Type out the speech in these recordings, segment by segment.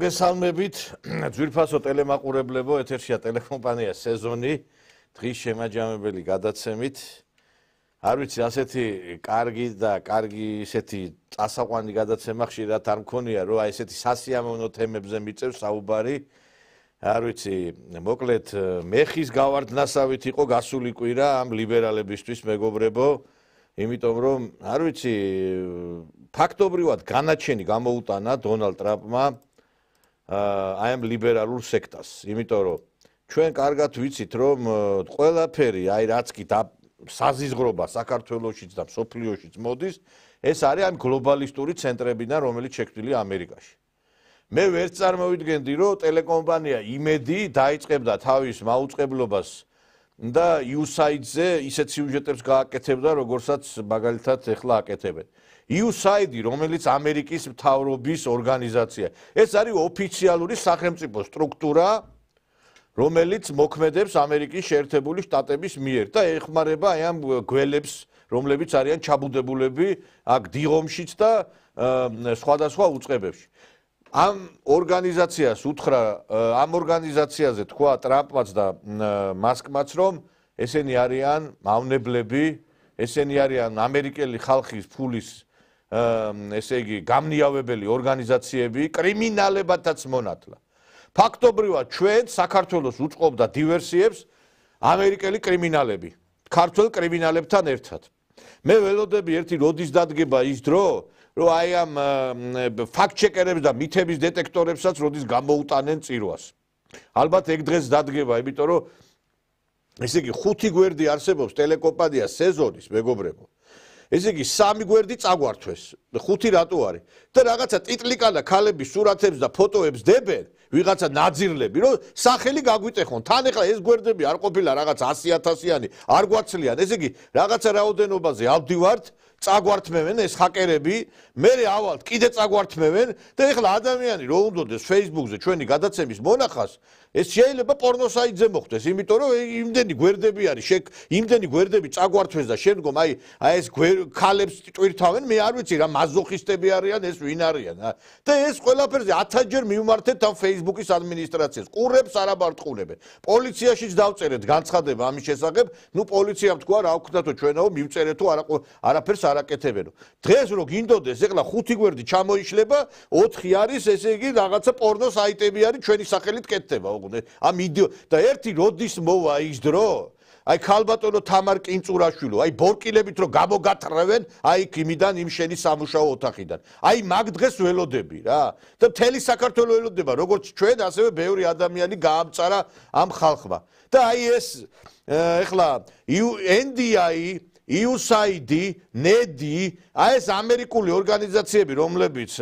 მოგესალმებით, ძვირფასო ტელემაყურებლებო, ეთერშია ტელეკომპანია სეზონი, დღის შემაჯამებელი გადაცემით. არ ვიცი, ასეთი კარგი და კარგი ისეთი წასაყვანი გადაცემა ხშირად არ მქონია, რომ ესეთი სასიამოვნო თემებზე მიწევს საუბარი. არ ვიცი, მოკლედ მეხის გავარდნასავით იყო გასული კვირა ამ ლიბერალებისთვის, მეგობრებო, იმიტომ რომ არ ვიცი, ფაქტობრივად განაჩენი გამოუტანა დონალდ ტრამპმა აი ამ ლიბერალურ სექტას, იმიტომ რომ ჩვენ კარგად ვიცით, რომ ყველაფერი, აი რაც კი საზიზღრობა საქართველოშიც და მსოფლიოშიც მოდის, ეს არის ამ გლობალისტური ცენტრებიდან, რომელიც შექმნილია ამერიკაში. მე ვერც წარმოვიდგენდი, რომ ტელეკომპანია იმედი დაიწყებდა თავის მაუწყებლობას და USAID-ზე ისეთ სიუჟეტებს გააკეთებდა, როგორცაც მაგალითად ეხლა აკეთებენ. USAID, რომელიც ამერიკის მთავრობის ორგანიზაცია. ეს არის ოფიციალური სახელმწიფო სტრუქტურა, რომელიც მოქმედებს ამერიკის შეერთებული შტატების მიერ და ეხმარება აი ამ გველებს, რომლებიც არიან ჩაბუდებულები აქ დიღომშიც და სხვადასხვა უწყებებში. ამ ორგანიზაციას უთხრა, ამ ორგანიზაციაზე თქვა ტრამპმაც და მასკმაც, რომ ესენი არიან მავნებლები, ესენი არიან ამერიკელი ხალხის ფულის ესე იგი გამნიავებელი ორგანიზაციები, კრიმინალებათაც მონათლა. ფაქტობრივად ჩვენ საქართველოს უწყობდა დივერსიებს ამერიკელი კრიმინალები, ქართველ კრიმინალებთან ერთად. მე ველოდები ერთი როდის დადგება ის დრო, რომ აი ამ ფაქტ-ჩეკერებს და მითების დეტექტორებსაც როდის გამოუტანენ წირვას. ალბათ ეგ დღეს დადგება, იმიტომ რომ ესე იგი 5 გვერდი არსებობს ტელეკომპანია სეზონის, მეგობრებო. ესე იგი 3 გვერდი წაგვართვეს, 5 რატო არის? და რაღაცა ტიტლიკანა ქალების სურათებს და ფოტოებს დებენ, ვიღაცა ნაძირლები, რომ სახელი გაგვიტეხონ. თან ეხლა ეს გვერდები არ ყოფილა რაღაც 100,000-იანი, არ გვაცლიან. ესე იგი რაღაცა რაოდენობაზე ავდივართ, წაგვართმევენ ეს ჰაკერები, მერე ავალთ, კიდე წაგვართმევენ და ეხლა ადამიანი რო უნდოდეს Facebook-ზე ჩვენი გადაცემის მონახას, ეს შეიძლება პორნოსაიტზე მოხდეს, იმიტომ რომ იმდენი გვერდები არის, იმდენი გვერდები წაგვართვეს და შემდგომ აი ეს ქალებს ტვირთავენ, მე არ ვიცი რა მაზოხისტები არიან, ეს ვინ არიან და ეს ყველაფერზე 1000-ჯერ მივმართეთ ამ Facebook-ის ადმინისტრაციას, ყურებს არ აბარტყუნებენ. პოლიციაშიც დავწერეთ განცხადება ამის შესახებ, ნუ პოლიციამ თქვა რა ვქნათო ჩვენაო მივწერეთო არაფერს არაკეთებენო. დღეს რო გინდოდეს, ეხლა 5 გვერდი ჩამოიშლება, 4 არის, ესე იგი რაღაცა პორნო საიტები არის, ჩვენი სახელით კეთდება. ამ და ერთი როდის მოვა ის დრო, აი ქალბატონო თამარ კინწურაშვილო, აი ბორკილებით რო გამოგათრევენ, აი იმიდან იმ შენი სამუშაო ოთახიდან. აი მაგ დღეს ველოდები რა. და მთელი საქართველო ველოდება, როგორც ჩვენ, ასევე ბევრი ადამიანი გაამწარა ამ ხალხმა. და აი ეს ეხლა NDI, USAID, NEDI, აი ეს ამერიკული ორგანიზაციები, რომლებიც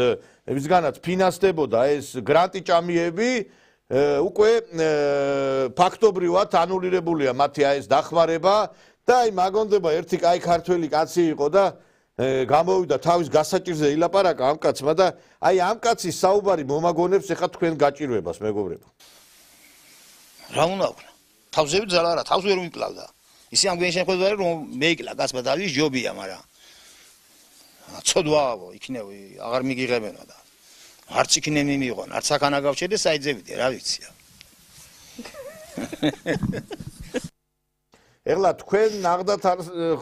მისგანაც ფინანსდებოდა ეს გრანტი ჭამიები, უკვე ფაქტობრივად ანულირებულია მათი აი ეს დახმარება და აი მაგონდება ერთი კაი ქართველი კაცი იყო და გამოვიდა თავის გასაჭირზე ილაპარაკა ამ კაცმა და აი ამ კაცის საუბარი მომაგონებს ეხა თქვენ გაჭირვებას, მეგობრებო. რა უნდა ვქნა? თავზევი ძალა არა, თავს ვერ ვიკლავდა. ისე ამ გენშენხედა რომ მეიკლა კაცმა და ის ჯობია, მაგრამ ცოდვაავო, იქნევი, აღარ მიგიღებენა და არც იქნემი მიიღონ, არც აქანა გავჩერდე საიტზე ვიდე, რა ვიცია. ეხლა თქვენ ნახდათ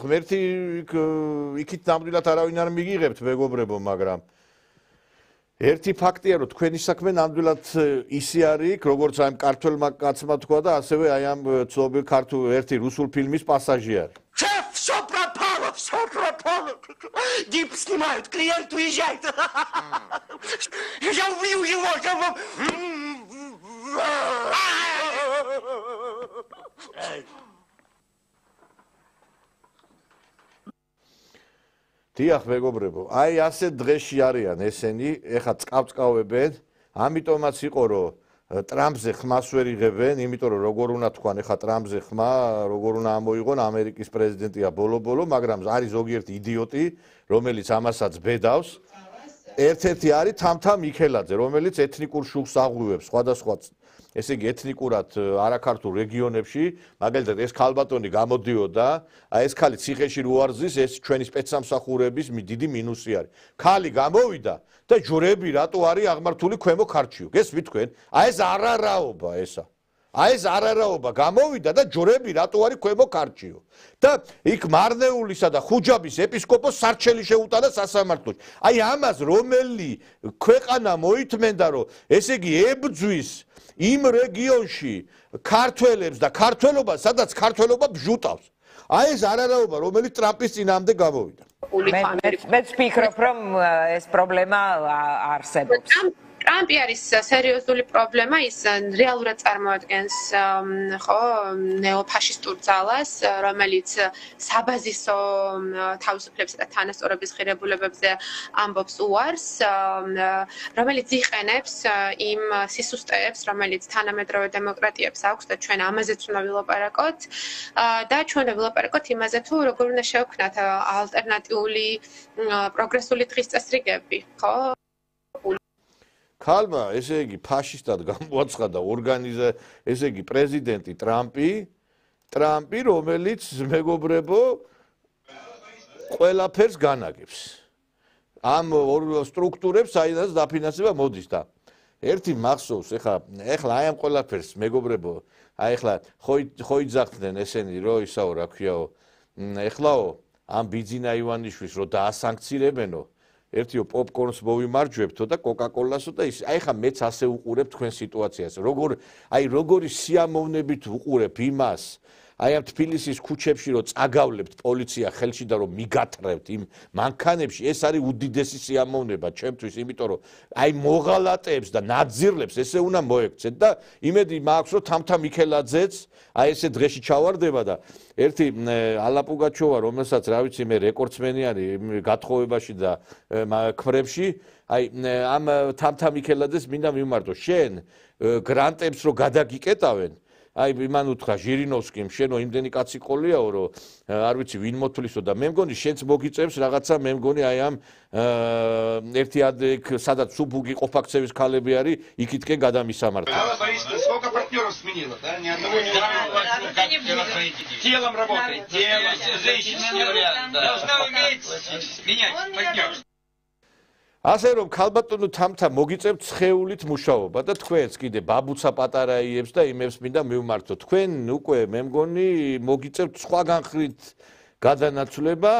ღმერთი იქით ნამდვილად არავინ არ მიგიღებთ, მეგობრებო, მაგრამ ერთი ფაქტია, რომ თქვენი საქმე ნამდვილად ისე არის, როგორც აი ამ ქართველმა კაცმა თქვა და ასევე აი ამ ცნობილ ქართულ ერთი რუსულ ფილმის პასაჟი არის. Все пропало. Дип снимают, клиент уезжает. Я убью его. დიახ, მეგობრებო, აი ასე დღეში არიან ესენი, ეხა წკავწკავებენ, ამიტომაც იყო რომ ტრამპზე ხმას ვერ იღებენ, იმიტომ რომ როგორ უნდა თქვან, ეხა ტრამპზე ხმა, როგორ უნდა ამოიღონ, ამერიკის პრეზიდენტია ბოლო-ბოლო, მაგრამ არის ზოგიერთი იდიოტი, რომელიც ამასაც ბედავს. ერთ-ერთი არის თამთა მიქელაძე, რომელიც ეთნიკურ შუქს აღვივებს სხვადასხვა ესე იგი ეთნიკურად არაქართულ რეგიონებში, მაგალითად ეს ქალბატონი გამოდიოდა, აი ეს ქალი ციხეში რუარზის, ეს ჩვენი სპეცსამსახურების დიდი მინუსი არის. ქალი გამოვიდა და ჯვრები რატო არის აღმართული ქვემო ქარჩიო? გესმით თქვენ? აი ეს არარაობა ესა. აი ეს არარაობა გამოვიდა და ჯვრები რატო არის ქვემო ქარჩიო? და იქ მარნეულისა და ხუჯაბის ეპისკოპოს სარჩელი შეუტანა სასამართლოში. აი ამას რომელი ქვეყანა მოითმენდა რომ ესე იგი ებძვის იმ რეგიონში ქართველებს და ქართველობას, სადაც ქართველობა ბჟუტავს. აი ეს არარაობა, რომელიც ტრამპის წინააღმდეგ გამოვიდა. მეც ვფიქრობ, რომ ეს პრობლემა არსებობს. ტრამპი არის სერიოზული პრობლემა, ის რეალურად წარმოადგენს ხო ნეოფაშისტურ ძალას, რომელიც საბაზისო თავისუფლებისა და თანასწორობის ღირებულებებზე ამბობს უარს, რომელიც იყენებს იმ სისუსტეებს, რომელიც თანამედროვე დემოკრატიებს აქვს და ჩვენ ამაზეც უნდა ვილაპარაკოთ და ჩვენ უნდა ვილაპარაკოთ იმაზე თუ როგორ უნდა შევქმნათ ალტერნატიული პროგრესული დღის წესრიგები, ხო? ქალმა, ესე იგი, ფაშისტად გამოაცხადა ესე იგი, პრეზიდენტი ტრამპი, რომელიც მეგობრებო ყველაფერს განაგებს. ამ სტრუქტურებს, საიდანაც დაფინანსება მოდის და ერთი მახსოვს, ეხლა აი ამ ყველაფერს მეგობრებო, აი ეხლა ხო იძახდნენ ესენი, რომ ისაო, რა ქვიაო, ეხლაო ამ ბიძინა ივანიშვილს რო დაასანქცირებენო, ერთიო პოპკორნს მოვიმარჯვებთო და კოკაკოლასო და ის აი ხა მეც ასე უყურებ თქვენ სიტუაციას როგორი სიამოვნებით უყურებ იმას აი ამ თბილისის ქუჩებში რომ წაგავლებთ პოლიცია ხელში და რომ მიგათრევთ იმ მანქანებში ეს არის უდიდესი სიამოვნება ჩემთვის იმიტომ რომ აი მოღალატეებს და ნაძირლებს ესე უნდა მოექცეთ და იმედი მაქვს რომ თამთა მიქელაძეც აი ესე დღეში ჩავარდება და ერთი ალა პუგაჩოვა რომელსაც რა ვიცი მე რეკორდსმენი არის გათხოვებაში და ქმრებში აი ამ თამთა მიქელაძეს მინდა მიმართო შენ გრანტებს რო გადაგიკეტავენ აი იმან უთხრა ჟირინოვსკიმ შენო იმდენი კაცი ყოლიაო რომ არ ვიცი ვინ მოთვლისო და მე მგონი შენც მოგიწევს რაღაცა მე მგონი აი ამ ერთი ადეკ სადაც სუბუგი ყოფაქცევის ქალები არის იქითკენ გადამისამართა сколько партнеров сменила да ни одного телом работает телом женщина должна уметь менять партнеров ასე რომ ქალბატონო თამთა მოგიწევთ ცხეულით მუშაობა და თქვენც კიდე ბაბუცა პატარაიებს და იმებს მინდა მივმართო თქვენ უკვე მე მგონი მოგიწევთ სხვაგან ხრით გადანაცვლება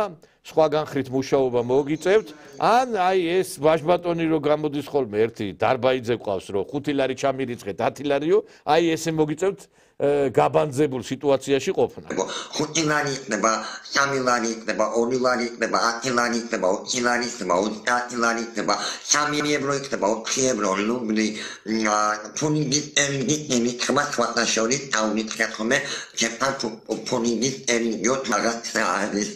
სხვაგან ხრით მუშაობა მოგიწევთ ან აი ეს ვაჟბატონი რო გამოდის ხოლმე ერთი დარბაიძე ყავს რომ 5 ლარი ჩამირიცხეთ 10 ლარიო აი ესე მოგიწევთ გაბანძებულ სიტუაციაში ყოფნა 5 ლარი იქნება 3 ლარი იქნება 2 ლარი იქნება 10 ლარი იქნება 20 ლარი იქნება 30 ლარი იქნება 3 ევრო იქნება 4 ევრო რუბლი ფონდის ემიგრიტები ხმასვათა შორის დაუნიწყეთ ხოლმე ჯეპან ფონდის ემიგრიტ მაგაცა არის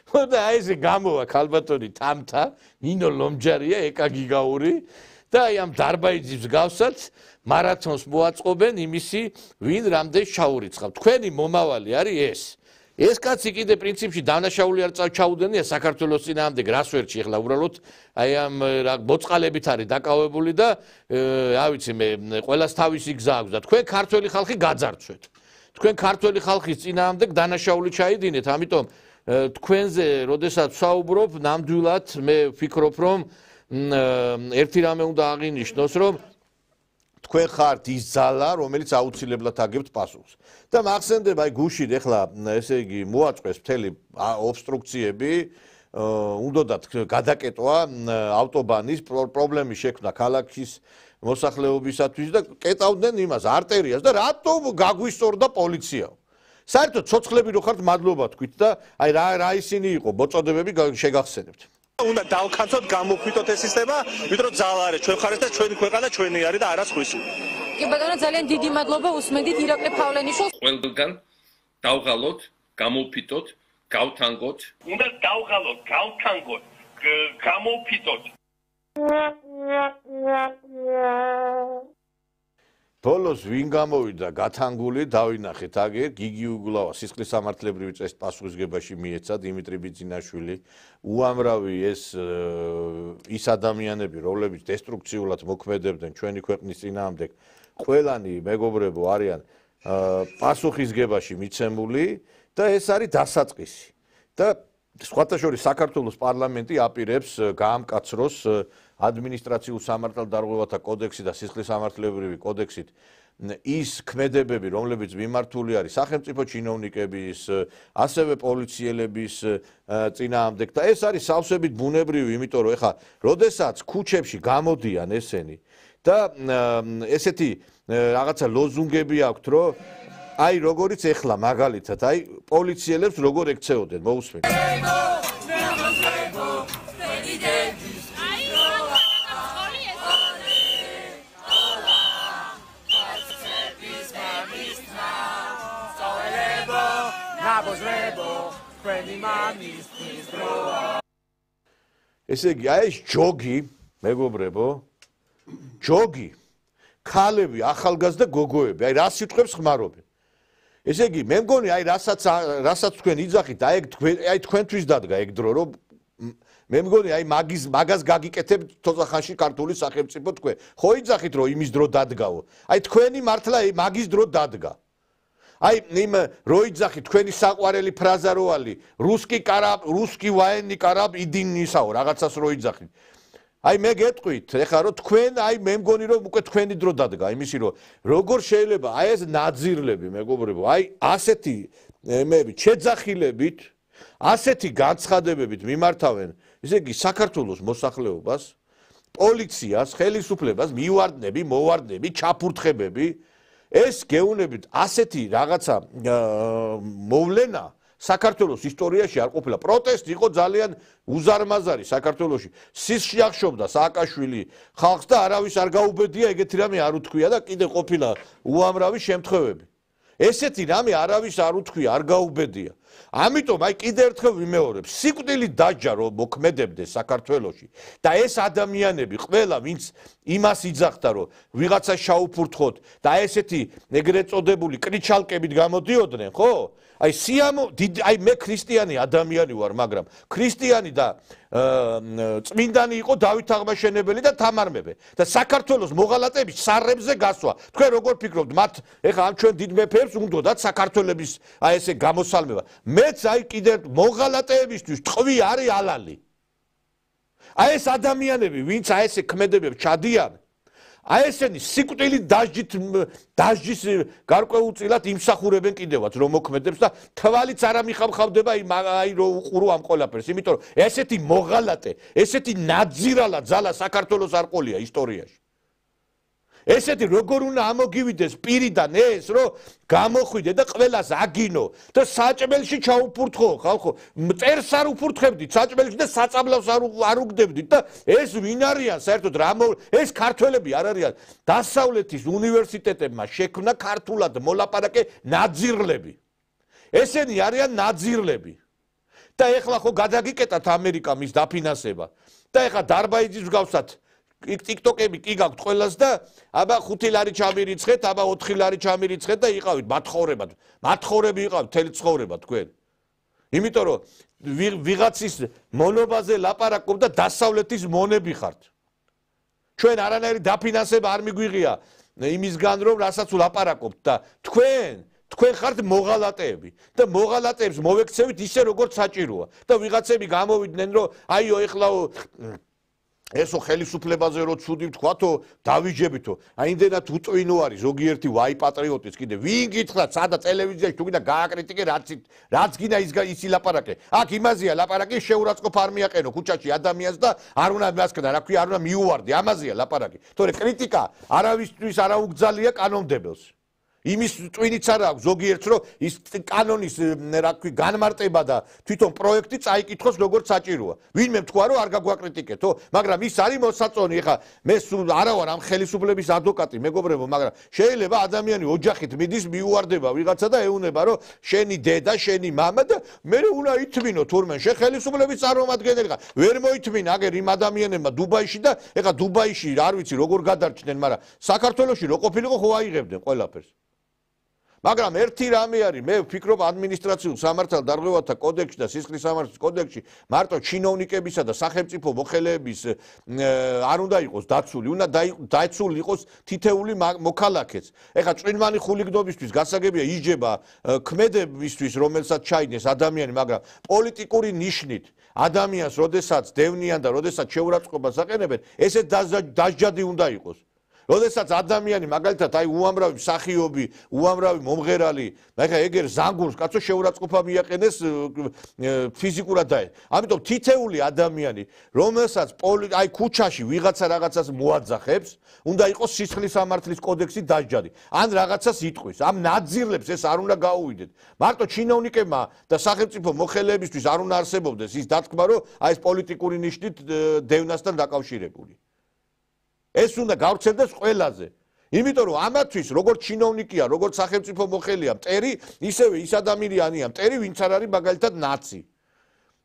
და აი ეს გამოვა ქალბატონი თამთა ნინო ლომჯარია ეკა გიგაური და აი ამ დარბაიძის გავსად მარათონს მოაწყობენ იმისი ვინ რამდენ შაურიცხავ თქვენი მომავალი არის ეს კაცი კიდე პრინციპში დანაშაული არ წავჩაუდენია საქართველოს წინააღმდეგ რას ვერჩი ახლა უბრალოდ აი ამ მოწყალებით არის დაკავებული და რა ვიცი მე ყველას თავისი გზა აქვს და თქვენ ქართველი ხალხი გაძარცვეთ თქვენ ქართველი ხალხის წინააღმდეგ დანაშაული ჩაიდინეთ ამიტომ თქვენზე როდესაც ვსაუბრობ ნამდვილად მე ვფიქრობ რომ ერთი რამე უნდა აღინიშნოს რომ თქვენ ხართ ის ძალა რომელიც აუცილებლად აგებთ პასუხს და მახსენდება აი გუშინ ეხლა ესე იგი მოაწყვეს მთელი ობსტრუქციები უნდათ გადაკეტვა ავტობანის პრობლემის შექმნა ქალაქის მოსახლეობისათვის და კეტავდნენ იმას არტერიას და რატო გაგვისწორდა პოლიციაო საერთოდ ცოცხლები რო ხართ მადლობა თქვით და აი რა ისინი იყო მოწოდებები შეგახსენებთ უნდა დავკანცოთ გამოფიტოთ ეს სისტემა, ვიდრე რომ ძალა არის ჩვენ ხარეთ და ჩვენი ქვეყანა ჩვენი არის და არა სხვისი. კი ბატონო ძალიან დიდი მადლობა უსმენდით ირაკლი ფავლენიშვილს. ყველგან დავღალოთ, გამოფიტოთ გავთანგოთ. უნდა დავღალოთ, გავთანგოთ, გამოვფიტოთ. ბოლოს ვინ გამოვიდა გათანგული დავინახეთ აგერ გიგი უგლავა სისხლის სამართლებრივი წესით პასუხისგებაში მიეცა დიმიტრი ბიძინაშვილი უამრავი ის ადამიანები რომლებიც დესტრუქციულად მოქმედებდნენ ჩვენი ქვეყნის წინააღმდეგ ყველანი მეგობრებო არიან პასუხისგებაში მიცემული და ეს არის დასაწყისი და სხვათა შორის საქართველოს პარლამენტი აპირებს გაამკაცროს ადმინისტრაციულ სამართალდარღვევათა კოდექსი და სისხლის სამართლებრივი კოდექსით ის ქმედებები, რომლებიც მიმართული არის სახელმწიფო ჩინოვნიკების, ასევე პოლიციელების წინააღმდეგ და ეს არის სავსებით ბუნებრივი, იმიტომ რომ ეხა როდესაც ქუჩებში გამოდიან ესენი და ესეთი რაღაცა ლოზუნგები აქვთ, რომ აი როგორიც ეხლა მაგალითად, აი პოლიციელებს როგორ ექცეოდნენ, მოусმენთ. ესე იგი, აი ეს ჯოგი, მეგობრებო, ჯოგი, ქალები, ახალგაზრდა გოგოები, აი რა სიტყვებს ხმარობენ. ესე იგი, მე მგონი, აი რასაც თქვენ იძახით, აი თქვენთვის დადგა ეგ დრო, რომ მე მგონი, აი მაგას გაგიკეთებთ თოთახანში ქართული სახელმწიფო თქვენ. ხო იძახით, რომ იმის დრო დადგაო. აი თქვენი მართლა მაგის დრო დადგა. აი იმ როიძახი თქვენი საყვარელი ფრაზა როალი რუსკი ვაენნი კარაბ იდინისაო რაღაცას როიძახით აი მე გეტყვით ეხლა რომ თქვენ აი მე მგონი რომ უკვე თქვენი დრო დადგა იმისი რომ როგორ შეიძლება აი ეს ნაძირლები მეგობრებო აი ასეთი ემები შეძახილებით ასეთი განცხადებებით მიმართავენ ესე იგი საქართველოს მოსახლეობას პოლიციას ხელისუფლებას მივარდნები მოვარდნები ჩაფურთხებები ეს გეუნებით ასეთი რაღაცა მოვლენა საქართველოს ისტორიაში არ ყოფილა პროტესტი იყო ძალიან უზარმაზარი საქართველოში სისხლში აღშობდა სააკაშვილი ხალხს და არავის არ გაუბედია ეგეთი რამე არ უთქვია და კიდე ყოფილა უამრავი შემთხვევები ესეთი რამე არავის არ უთქვია არ გაუბედია ამიტომ აი კიდე ერთხელ ვიმეორებ სიკვდილი დაჯა რომ მოქმედებდეს საქართველოში და ეს ადამიანები ყველა ვინც იმას იძახდა რომ ვიღაცა შაუფურთხოთ და ესეთი ეგრეთ წოდებული კრიჩალკებით გამოდიოდნენ ხო აი აი მე ქრისტიანი ადამიანი ვარ მაგრამ ქრისტიანი და წმინდანი იყო დავით აღმაშენებელი და თამარ მეფე და საქართველოს მოღალატეების სარებზე გასვა თქვენ როგორ ფიქრობთ მათ ეხლა ამ ჩვენ დიდ მეფეებს უნდათ საქართველოს აი ესე გამოსალმება მეც აი კიდე მოღალატეებისთვის ტყვი არის ალალი აი ეს ადამიანები ვინც აი ესე ქმედებებს ჩადიან აი ესენი სიკვდილი დაჟჯის გარკვეულწილად იმსახურებენ კიდევაც რომ მოქმედებს და თვალიც არ ამიხამხავდება აი რომ უყურო ამ ყველაფერს იმიტომ რომ ესეთი მოღალატე ესეთი ნაძირალა ძალა საქართველოს არ ყოლია ისტორიაში ესეთი როგორ უნდა ამოგივიდეს პირიდან ეს რომ გამოხვიდე და ყველას აგინო და საჭმელში ჩაუფურთხო ხალხო მწერს არ უფურთხებდით საჭმელში და საწაბლავს არ უგდებდით და ეს ვინ არიან საერთოდ რა ეს ქართველები არ არიან დასავლეთის უნივერსიტეტებმა შექმნა ქართულად მოლაპარაკე ნაძირლები ესენი არიან ნაძირლები და ეხლა ხო გადაგიკეტათ ამერიკა მის დაფინანსება და ეხლა დარბაიძის მსგავსად TikTok-ები კი გაქვთ ყველას და აბა 5 ლარი ჩამირიცხეთ, აბა 4 ლარი ჩამირიცხეთ და იყავით მათხოვრებად. მათხოვრები იყავთ თელი ცხოვრება თქვენ. იმიტომ რომ ვიღაცის მონობაზე ლაპარაკობ და დასავლეთის მონები ხართ. ჩვენ არანაირი დაფინანსება არ მიგვიღია იმისგან რომ რასაც ლაპარაკობთ და თქვენ ხართ მოღალატეები და მოღალატეებს მოვექცევით ისე როგორც საჭიროა და ვიღაცები გამოვიდნენ რომ აიო ეხლა ესო ხელისუფლებაზე რო ცუდი ვთქვათო დავიჯებითო აი იმდენად უწვინო არის ზოგიერთი ვაი პატრიოტიც კიდე ვინ გითხრათ სადა ტელევიზიაში თუ კიდე გააკრიტიკე რაც გინდა ის ილაპარაკე აქ იმაზეა ლაპარაკი შეურაცხყოფ არ მიაყენო ქუჩაში ადამიანს და არ უნდა მასკდა რა ქვია არ უნდა მიუვარდე ამაზეა ლაპარაკი თორე კრიტიკა არავისთვის არ აუგზალია კანონმდებელს იმის ტვინიც არ აქვს ზოგიერთ რომ ის კანონის რა ქვი განმარტება და თვითონ პროექტი წაიკითხოს როგორც საჭიროა. ვინმე თქვა რომ არ გაგვაკრიტიკეთო, მაგრამ ის არის მოსაწონი. ეხა მე სულ არა ვარ ამ ხელისუფლების ადვოკატი, მეგობრებო, მაგრამ შეიძლება ადამიანი ოჯახით მიდის მიუვარდება ვიღაცა და ეუნება რომ შენი დედა, შენი მამა და მე უნდა ითმინო თურმე შენ ხელისუფლების წარმომადგენელი ხარ. ვერ მოითმინა აგერ იმ ადამიანებმა დუბაიში და ეხა დუბაიში არ ვიცი როგორ გადარჩნენ, მაგრამ საქართველოში რო ყოფილიყო ხო აიღებდნენ ყველაფერს. მაგრამ ერთი რამე არის, მე ვფიქრობ ადმინისტრაციულ სამართალდარღვევათა კოდექსში და სისხლის სამართლის კოდექსში მარტო ჩინოვნიკებისა და სახელმწიფო მოხელეების არ უნდა იყოს დაცული, უნდა დაცული იყოს თითეული მოქალაქეც. ეხლა წვიმიანი ხულიგნობისთვის გასაგებია იჯება ქმედებისთვის, რომელსაც ჩაიდეს ადამიანი, მაგრამ პოლიტიკური ნიშნით ადამიანს, როდესაც დევნიან და როდესაც შეურაცხყოფას აყენებენ, ესე დასჯადი უნდა იყოს. როდესაც ადამიანი მაგალითად აი უამრავი მსახიობი, უამრავი მომღერალი, ეხლა ეგერ ზანგურს კაცო შეურაცხყოფა მიაყენეს ფიზიკურად და ამიტომ თითეული ადამიანი, რომელსაც აი ქუჩაში ვიღაცა რაღაცას მოაძახებს, უნდა იყოს სისხლის სამართლის კოდექსით დასჯადი. ან რაღაცას იტყვის. ამ ნაძილებს ეს არ უნდა გაუვიდეთ. მარტო ჩინოვნიკებმა და სახელმწიფო მოხელეებისთვის არ უნდა არსებობდეს ის დათქმა, რომ აი ეს პოლიტიკური ნიშნით დევნასთან დაკავშირებული. ეს უნდა გავრცელდეს ყველაზე. იმიტომ რომ ამათვის როგორც ჩინოვნიკია, როგორც სახელმწიფო მოხელეა მტერი, ისევე ის ადამიანია მტერი, ვინც არ არის მაგალითად ნაცი.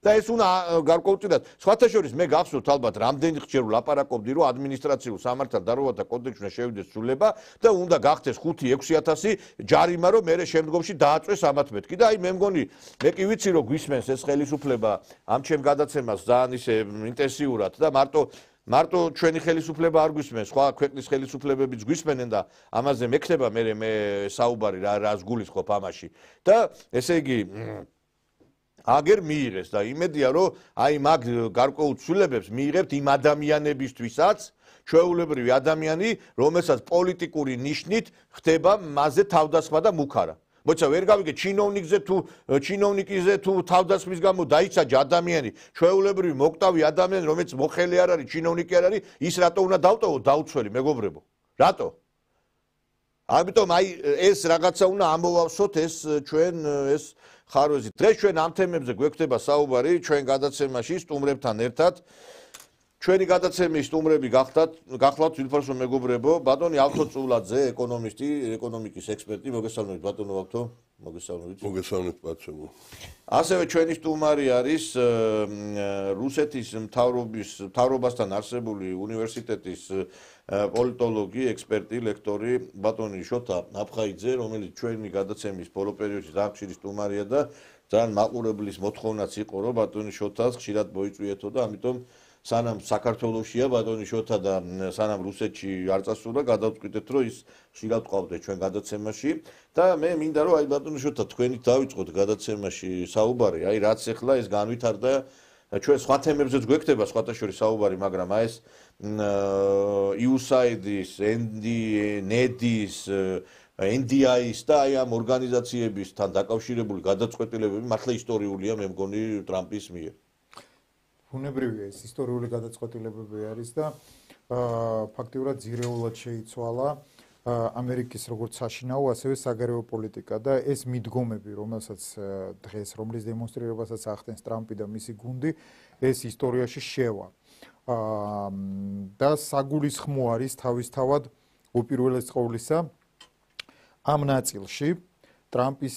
და ეს უნდა გარკვეულწილად. სხვათა შორის მე გახსოვთ ალბათ რამდენჯერ ვლაპარაკობდი რომ ადმინისტრაციულ სამართალდარღვევათა კოდექსში უნდა შევიდეს ცვლილება და უნდა გახდეს 5-6,000 ჯარიმა რომ მე შემდგომში დააწვეს ამათ მეთქი და აი მე მგონი მე კი ვიცი რომ გვისმენს ეს ხელისუფლება ამ ჩემ გადაცემას ძალიან ისე ინტენსიურად და მარტო ჩვენი ხელისუფლება არ გვისმენს, სხვა ქვეყნის ხელისუფლებებიც გვისმენენ და ამაზე მექნება მე საუბარი რას გულისხმობ ამაში. და ესე იგი აგერ მიიღეს და იმედია რომ აი მაგ გარკვეულ ცვლილებებს მიიღებთ იმ ადამიანებისთვისაც, ჩვეულებრივი ადამიანი, რომელსაც პოლიტიკური ნიშნით ხდება მასზე თავდასხმა და მუქარა. მოიცა ვერ გავიგე ჩინოვნიკიზე თუ თავდასხმის გამო დაიცაჯა ადამიანი, ჩვეულებრივი მოკვდავი ადამიანი, რომელიც მოხელე არ არის, ჩინოვნიკი არ არის, ის რატო უნდა დავტოვო დაუცველი მეგობრებო? რატო? ამიტომ აი ეს რაღაცა უნდა ამოვავსოთ ეს ჩვენ ეს ხარვეზი. დღეს ჩვენ ამ თემებზე გვექნება საუბარი ჩვენ გადაცემაში სტუმრებთან ერთად. ჩვენი გადაცემის სტუმრები გახლავთ თვითფარსო მეგობრებო, ბატონი ალთო წულაძე, ეკონომისტი, ეკონომიკის ექსპერტი, მოგესალმებით ბატონო ალთო, მოგესალმებით. მოგესალმებით ბატონო. ასევე ჩვენი სტუმარი არის რუსეთის მთავრობასთან არსებული უნივერსიტეტის პოლიტოლოგი, ექსპერტი, ლექტორი ბატონი შოთა აფხაიძე, რომელიც ჩვენი გადაცემის ბოლო პერიოდში ძალიან ხშირი სტუმარია და ძალიან მაყურებლის მოთხოვნაც იყო, რომ ბატონი შოთას ხშირად მოიწვიეთო და ამიტომ სანამ საქართველოშია ბატონი შოთა და სანამ რუსეთში არ წასულა გადავწყვიტეთ რომ ის ხშირად ყავდეთ ჩვენ გადაცემაში და მე მინდა რომ აი ბატონი შოთა თქვენით დავიწყოთ გადაცემაში საუბარი აი რაც ახლა ეს განვითარდა ჩვენ სხვა თემებზეც გვექნება სხვათა შორის საუბარი მაგრამ აი ეს USAID-ის, NED-ის, NDI-ის და აი ამ ორგანიზაციებისთან დაკავშირებული გადაწყვეტილებები მართლა ისტორიულია მე მგონი ტრამპის მიერ ბუნებრივია ეს ისტორიული გადაწყვეტილებები არის და ფაქტიურად ძირეულად შეიცვალა ამერიკის როგორც საშინაო, ასევე საგარეო პოლიტიკა და ეს მიდგომები, რომელსაც დღეს რომლის დემონსტრირებასაც ახდენს ტრამპი და მისი გუნდი, ეს ისტორიაში შევა. და საგულისხმო არის თავისთავად უპირველეს ყოვლისა ამ ნაწილში ტრამპის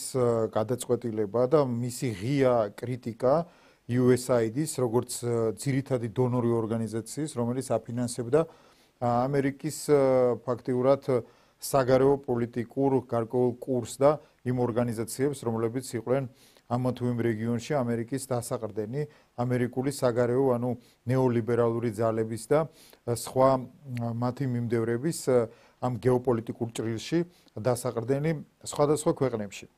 გადაწყვეტილება და მისი ღია კრიტიკა USAID-ის, როგორც ძირითადი დონორი ორგანიზაციის, რომელიც აფინანსებდა ამერიკის ფაქტიურად საგარეო პოლიტიკურ გარკვეულ კურსს და იმ ორგანიზაციებს, რომლებიც იყვნენ ამ თუ იმ რეგიონში ამერიკის დასაყრდენი, ამერიკული საგარეო, ანუ ნეოლიბერალური ძალების და სხვა მათი მიმდევრების ამ გეოპოლიტიკურ ჭრილში დასაყრდენი სხვადასხვა ქვეყნებში.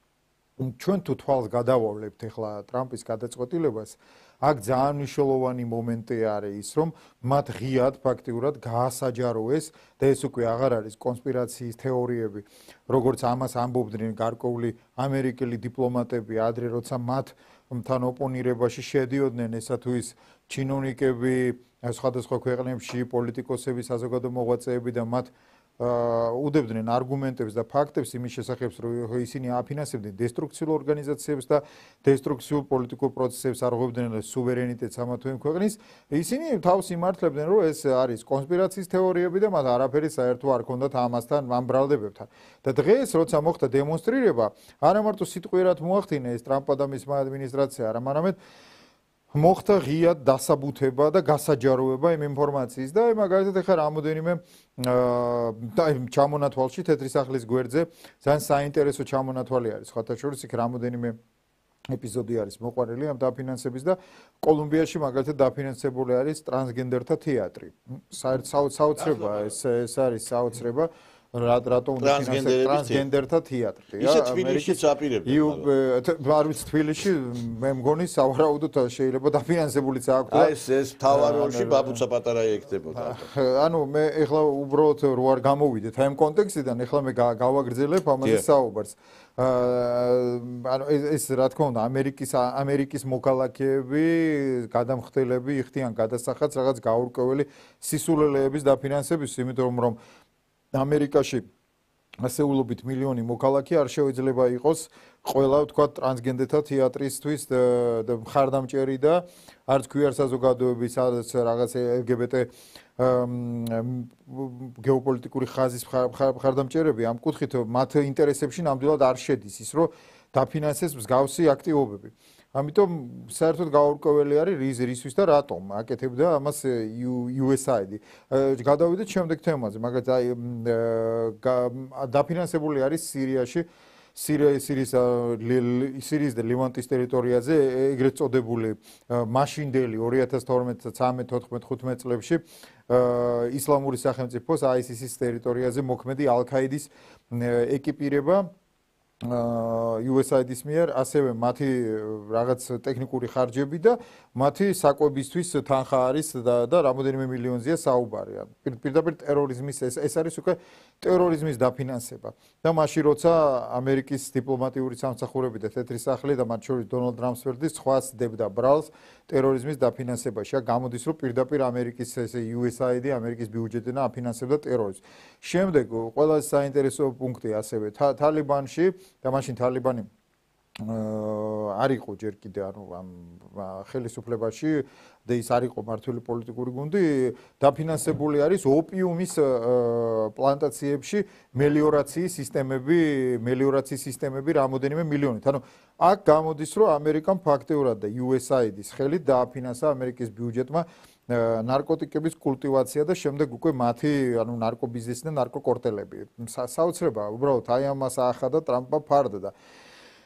ჩვენ თუ თვალს გადავავლებთ ახლა ტრამპის გადაწყვეტილებას, აქ ძალიან მნიშვნელოვანი მომენტი არის ის, რომ მათ ღიად ფაქტიურად გაასაჯაროეს და ეს უკვე აღარ არის კონსპირაციის თეორიები, როგორც ამას ამბობდნენ გარკვეული ამერიკელი დიპლომატები ადრე, როცა მათთან ოპონირებაში შედიოდნენ ესა თუ ის ჩინოვნიკები სხვადასხვა ქვეყნებში, პოლიტიკოსები, საზოგადო მოღვაწეები და მათ უდებდნენ არგუმენტებს და ფაქტებს იმის შესახებ, რომ ისინი აფინანსებდნენ დესტრუქციულ ორგანიზაციებს და დესტრუქციულ პოლიტიკურ პროცესებს, არღვევდნენ სუვერენიტეტს ამა თუ იმ ქვეყნის, ისინი თავს იმართლებდნენ, რომ ეს არის კონსპირაციის თეორიები და მათ არაფერი საერთო არ ქონდათ ამასთან, ამ ბრალდებებთან. და დღეს, როცა მოხდა დემონსტრირება, არა მარტო სიტყვიერად მოახდინა ეს ტრამპა და მისმა ადმინისტრაცია, არამედ მოხდა ღიად დასაბუთება და გასაჯაროება იმ ინფორმაციის და მაგალითად ახლა რამოდენიმე ჩამონათვალში თეთრი სახლის გვერდზე ძალიან საინტერესო ჩამონათვალი არის სხვათა შორის იქ რამოდენიმე ეპიზოდი არის მოყვანილი ამ დაფინანსების და კოლუმბიაში მაგალითად დაფინანსებული არის ტრანსგენდერთა თეატრი. საოცრება ეს არის საოცრება რატო უნდა ტრანსგენდერთა თეატრი. ისე თბილისშიც აპირებდა. არ ვიცი თბილისში მე მგონი სავარაუდოდ შეიძლება დაფინანსებულიც აქვს. აი ეს თავარ როლში ბაბუცა პატარა ექდებოდა. ანუ მე ეხლა უბრალოდ რო არ გამოვიდეთ აი ამ კონტექსტიდან ეხლა მე გავაგრძელებ ამაზე საუბარს. ანუ ეს რა თქმა უნდა ამერიკის მოქალაქეები, გადამხდელები იხდიან გადასახადს რაღაც გაურკვეველი სისულელეების დაფინანსების, იმიტომ რომ ამერიკაში ასეულობით მილიონი მოქალაქე არ შეიძლება იყოს ყველა თქვა ტრანსგენდერთა თეატრისთვის მხარდამჭერი და არც queer საზოგადოების არც რაღაც LGBT გეოპოლიტიკური ხაზის მხარდამჭერები ამ კუთხით მათ ინტერესებში ნამდვილად არ შედის ის რომ დაფინანსეს მსგავსი აქტივობები. ამიტომ საერთოდ გაურკვეველი არის რისთვის და რატომ აკეთებდა ამას USAID. გადავიდეთ შემდეგ თემაზე, მაგალითად აი დაფინანსებული არის სირიაში, სირიის და ლევანტის ტერიტორიაზე ეგრეთ წოდებული მაშინდელი 2012-13-14-15 წლებში ისლამური სახელმწიფოს ISIS-ის ტერიტორიაზე მოქმედი ალ-ქაიდის ეკიპირება USAID-ის მიერ ასევე მათი რაღაც ტექნიკური ხარჯები და მათი საკვებისთვის თანხა არის და რამოდენიმე მილიონზეა საუბარი. პირდაპირ ტერორიზმის ეს არის უკვე ტერორიზმის დაფინანსება. და მაშინ როცა ამერიკის დიპლომატიური სამსახურები და თეთრი სახლი და მათ შორის დონალდ ტრამპს სხვას დებდა ბრალს ტერორიზმის დაფინანსებაში, გამოდის რომ პირდაპირ ამერიკის ესე USAID ამერიკის ბიუჯეტიდან აფინანსებდა ტერორიზმს. შემდეგ ყველაზე საინტერესო პუნქტი ასევე თალიბანში და მაშინ თალიბანი არ იყო ჯერ კიდე ანუ ამ ხელისუფლებაში და ის არ იყო მართული პოლიტიკური გუნდი დაფინანსებული არის ოპიუმის პლანტაციებში მელიორაციის სისტემები რამოდენიმე მილიონით. ანუ აქ გამოდის რომ ამერიკამ ფაქტიურად და USAID-ის ხელით დააფინანსა ამერიკის ბიუჯეტმა ნარკოტიკების კულტივაცია და შემდეგ უკვე მათი ანუ ნარკობიზნესი და ნარკოკორტელები. საოცრება უბრალოდ აი ამას აახადა ტრამპმა ფარდა და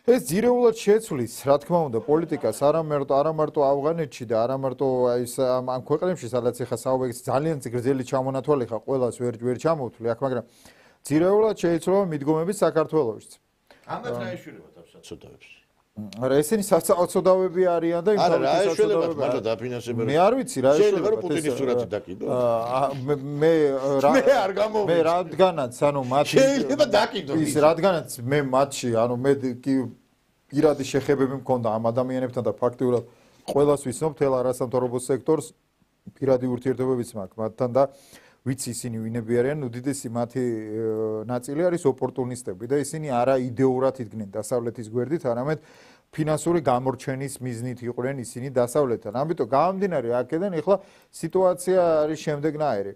ეს ძირეულად შეცვლის, რა თქმა უნდა, პოლიტიკას არა მარტო ავღანეთში და არა მარტო ამ ქვეყნებში, სადაც ეხა საუბარი ძალიან გრძელი ჩამონათვალი ხა ყველას ვერ ჩამოვთვლი აქ, მაგრამ ძირეულად შეიცვალა მიდგომები საქართველოშიც. ამათ რა ეშველება თავსაცოდავებს? არა, ესენი საცოდავები არიან და იმ საცოდავები მაგრამ დაფინანსებენ. მე არ ვიცი რა შეიძლება რომ პუტინის სურათი დაკიდო. მე არ გამოვიწყდი. მე რადგანაც ანუ მათი შეიძლება დაკიდო. ის რადგანაც მე მათში ანუ მე პირადი შეხებები მქონდა ამ ადამიანებთან და ფაქტიურად ყველას ვიცნობ თელ არასამთავრობო სექტორს პირადი ურთიერთობებიც მაქვს მათთან და ვიცი ისინი ვინები არიან, უდიდესი მათი ნაწილი არის ოპორტუნისტები და ისინი არა იდეურად იდგნენ დასავლეთის გვერდით, არამედ ფინანსური გამორჩენის მიზნით იყვნენ ისინი დასავლეთთან. ამიტომ გამომდინარე აქედან ეხლა სიტუაცია არის შემდეგნაირი.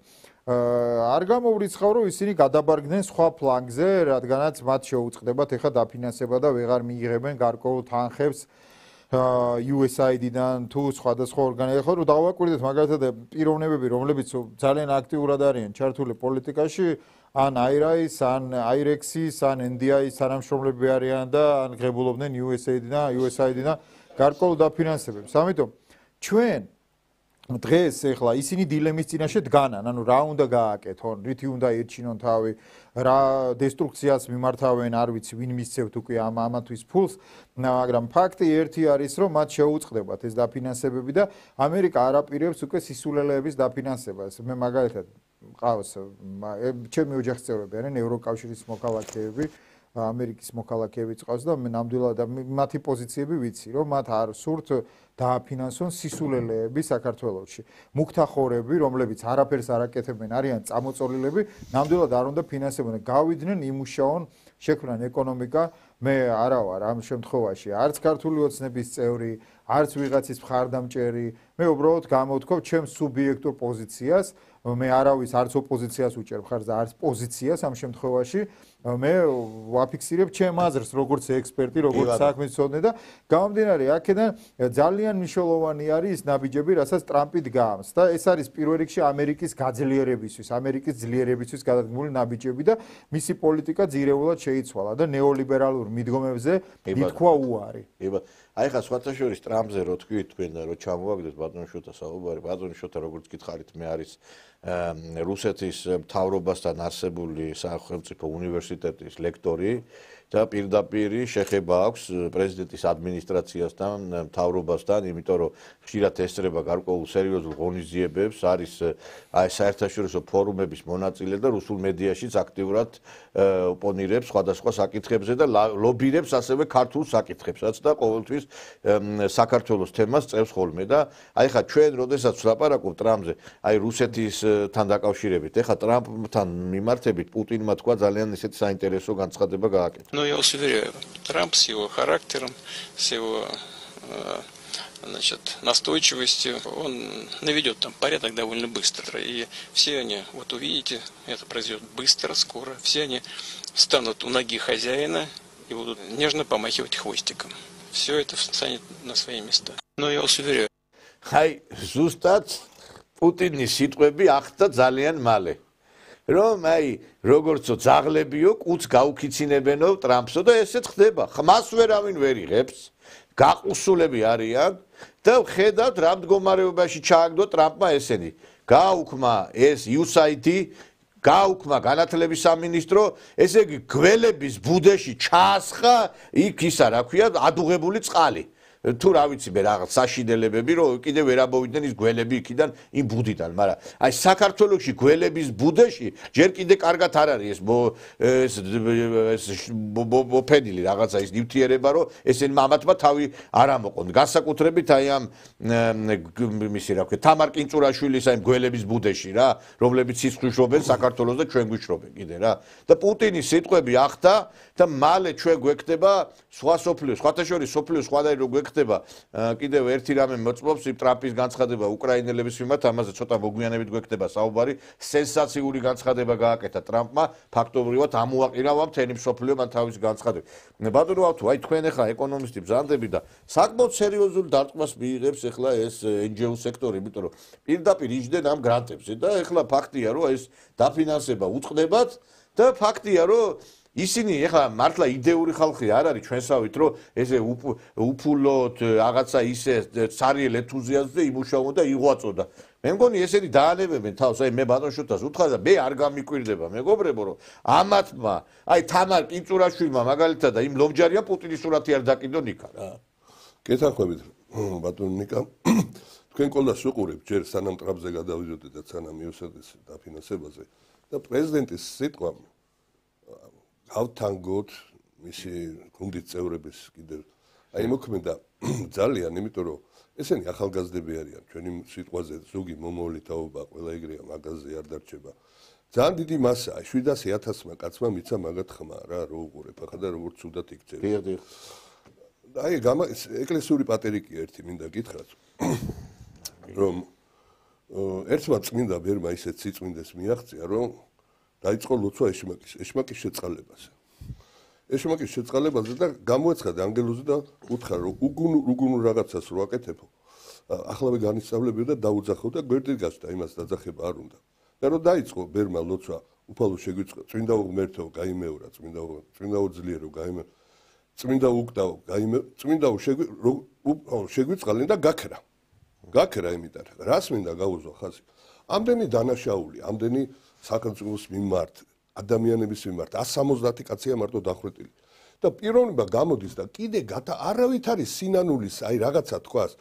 არ გამოვრიცხავ რომ ისინი გადაბარგდნენ სხვა ფლანგზე, რადგანაც მათ შეუწყდებათ ეხლა დაფინანსება და ვეღარ მიიღებენ გარკვეულ თანხებს USAID-დან თუ სხვადასხვა ორგანოებიდან. ხო, დავაკვირდეთ მაგალითად პიროვნებები, რომლებიც ძალიან აქტიურად არიან ჩართული პოლიტიკაში, ან IRA-ის, ან IREX-ის, ან NDI-ის თანამშრომლები არიან და ან ღებულობდნენ USAID-დან გარკვეულ დაფინანსებებს. ამიტომ ჩვენ დღეს ეხლა ისინი დილემის წინაშე დგანან, ანუ რა უნდა გააკეთონ, რითი უნდა ირჩინონ თავი, რა დესტრუქციას მიმართავენ, არ ვიცი, ვინ მისცევთ უკვე ამათვის ფულს, მაგრამ ფაქტი ერთი არის, რომ მათ შეუწყდებათ ეს დაფინანსებები და ამერიკა არ აპირებს უკვე სისულელეების დაფინანსებას. მე მაგალითად მყავს ჩემი ოჯახის წევრები არიან ევროკავშირის მოქალაქეები ამერიკის მოქალაქეებიც ყავს და მე ნამდვილად მათი პოზიციები ვიცი, რომ მათ არ სურთ დააფინანსონ სისულელეები საქართველოში. მუქთახორები, რომლებიც არაფერს არ აკეთებენ, არიან წამოწოლილები, ნამდვილად არ უნდა ფინანსებოდნენ. გავიდნენ, იმუშაონ, შექმნან ეკონომიკა. მე არა ვარ ამ შემთხვევაში არც ქართული ოცნების წევრი, არც ვიღაცის მხარდამჭერი. მე უბრალოდ გამოვთქვი ჩემს სუბიექტურ პოზიციას. მე არავის არც ოპოზიციას უჭერ მხარს და არც პოზიციას ამ შემთხვევაში. მე ვაფიქსირებ ჩემ აზრს, როგორც ექსპერტი, როგორც საქმისმცოდნე და გამომდინარე აქედან ძალიან მნიშვნელოვანი არის ის ნაბიჯები, რასაც ტრამპი დგამს და ეს არის პირველ რიგში ამერიკის გაძლიერებისთვის, ამერიკის ძლიერებისთვის გადადგმული ნაბიჯები და მისი პოლიტიკა ძირეულად შეიცვალა და ნეოლიბერალურ მიდგომებზე ითქვა უარი. აი ხა სხვათა შორის ტრამპზე რო თქვით თქვენ და რო ჩამოვაგდეთ ბატონ შოთა საუბარი, ბატონ შოთა როგორც გითხარით, მე არის რუსეთის მთავრობასთან არსებული სახელმწიფო უნივერსიტეტის ლექტორი და პირდაპირ შეხება აქვს პრეზიდენტის ადმინისტრაციასთან, მთავრობასთან, იმიტომ რომ ხშირად ესწრება გარკვეულ სერიოზულ ღონისძიებებს, არის აი საერთაშორისო ფორუმების მონაწილე და რუსულ მედიაშიც აქტიურად ოპონირებს სხვადასხვა საკითხებზე და ლობირებს ასევე ქართულ საკითხებსაც და ყოველთვის საქართველოს თემას წევს ხოლმე და აი ხა ჩვენ როდესაც ვლაპარაკობთ ტრამპზე, აი რუსეთისთან დაკავშირებით, ეხა ტრამპთან მიმართებით პუტინმა თქვა ძალიან ისეთი საინტერესო განცხადება გააკეთა. Но я вас уверяю, Трамп с его характером, с его настойчивостью, он наведет там порядок довольно быстро. И все они, вот увидите, это произойдет быстро, скоро. Все они станут у ноги хозяина и будут нежно помахивать хвостиком. Все это встанет на свои места. Но я вас уверяю. Хай, зустат Путиნის სიტყვები ახდა ძალიან მალე. რომ აი როგორცო ძაღლებიო კუც გაუქიცინებენო ტრამპსო და ესეც ხდება. ხმას ვერავინ ვერ იღებს. გაყუსულები არიან და ხედავთ რა მდგომარეობაში ჩააგდო ტრამპმა ესენი. გააუქმა ეს USAID, გააუქმა განათლების სამინისტრო, ესე იგი გველების ბუდეში ჩაასხა იქ ისა რა ქვია ადუღებული წყალი. თუ რა ვიცი მე რაღაც საშინელებები რომ კიდე ვერ ამოვიდნენ ის გველები იქიდან იმ ბუდიდან, მაგრამ აი საქართველოში გველების ბუდეში ჯერ კიდე კარგად არ არის ეს მოფენილი რაღაცა ის ნივთიერება რომ ესენი მამათმა თავი არ ამოყონ. განსაკუთრებით აი ამ მისი რა ქვია თამარ კინწურაშვილის აი გველების ბუდეში რა, რომლებიც სისხლიშობენ საქართველოს და ჩვენ გვიშრობენ კიდე რა. და პუტინის სიტყვები ახდა და მალე ჩვენ გვექნება სხვა სოფლიოს, სხვათა შორის სოფლიოს სხვადასხვა რო გვექნება კიდევ ერთი რამე მოწმობს ტრამპის განცხადება უკრაინელების მიმართ, ამაზე ცოტა მოგვიანებით გვექნება საუბარი. სენსაციური განცხადება გააკეთა ტრამპმა, ფაქტობრივად ამოაყირავა მთელი მსოფლიო მან თავის განცხადებას. ბატონო ავთო, აი თქვენ ახლა ეკონომისტი ბრძანდები და საკმაოდ სერიოზულ დარტყმას მიიღებს ახლა ეს NGO სექტორი, იმიტომ რომ პირდაპირ იჯდნენ ამ გრანტებზე და ახლა ფაქტია რომ ეს დაფინანსება უწყდებათ და ფაქტია რომ ისინი ეხლა მართლა იდეური ხალხი არ არის ჩვენსავით რომ ესე უფულოდ რაღაცა ისე ცარიელ ეთუზიაზმზე იმუშაო და იღვაწოდა. მე მგონი ესენი დაანებებენ თავს, აი მე ბატონ შოთას უთხრა და მე არ გამიკვირდება მეგობრებო რომ ამათმა აი თამარ კინწურაშვილმა მაგალითად და იმ ლომჯარიან პუტინის სურათი არ დაკიდონ იქა რა. გეთანხმებით ბატონ ნიკა, თქვენ ყოლას ვიყურებ ჯერ სანამ ტრამპზე გადავიდოდეთ და სანამ მიუსადეს დაფინანსებაზე და პრეზიდენტის სიტყვა ავთანგოთ მისი გუნდის წევრების კიდევ აი მოქმედა ძალიან, იმიტომ რომ ესენი ახალგაზრდები არიან, ჩვენი სიტყვაზე ზოგი მომავალი თაობა ყველა ეგრეა, მაგაზე არ დარჩება. ძალიან დიდი მასაა, 700,000-მა კაცმა მიცა მაგათ ხმა რა, რო უყურებ ახლა და როგორც ცუდად იქცევს. დიახ. აი ეკლესიური პატერიკია ერთი მინდა გითხრათ, რომ ერთმა წმინდა ბერმა ისეთ სიწმინდეს მიაღწია, რომ დაიწყო ლოცვა ეშმაკის შეწყალებაზე. ეშმაკის შეწყალებაზე და გამოეცხადა ანგელოზი და უთხრა რომ უგუნურ რაღაცას რო აკეთებო. ახლავე განისწავლებიო და დაუძახო და გვერდით გასვდა, იმას დაძახება არ უნდა. და რომ დაიწყო ბერმა ლოცვა, უფალო შეგვიწყო, წმინდა ღმერთო, გაიმეორა, წმინდა ძლიერო, გაიმეორა, წმინდა უკდაო, გაიმეორა, წმინდა შეგვიწყალენ და გაქრა. გაქრა იმიტარ. რას მინდა გაუზვა ხაზი? ამდენი დანაშაული, ამდენი საქართველოს მიმართ, ადამიანების მიმართ 170 კაცია მარტო დახრეტილი. და პიროვნება გამოდის და კიდე არავით არის სინანულის, აი რაღაცა თქვას,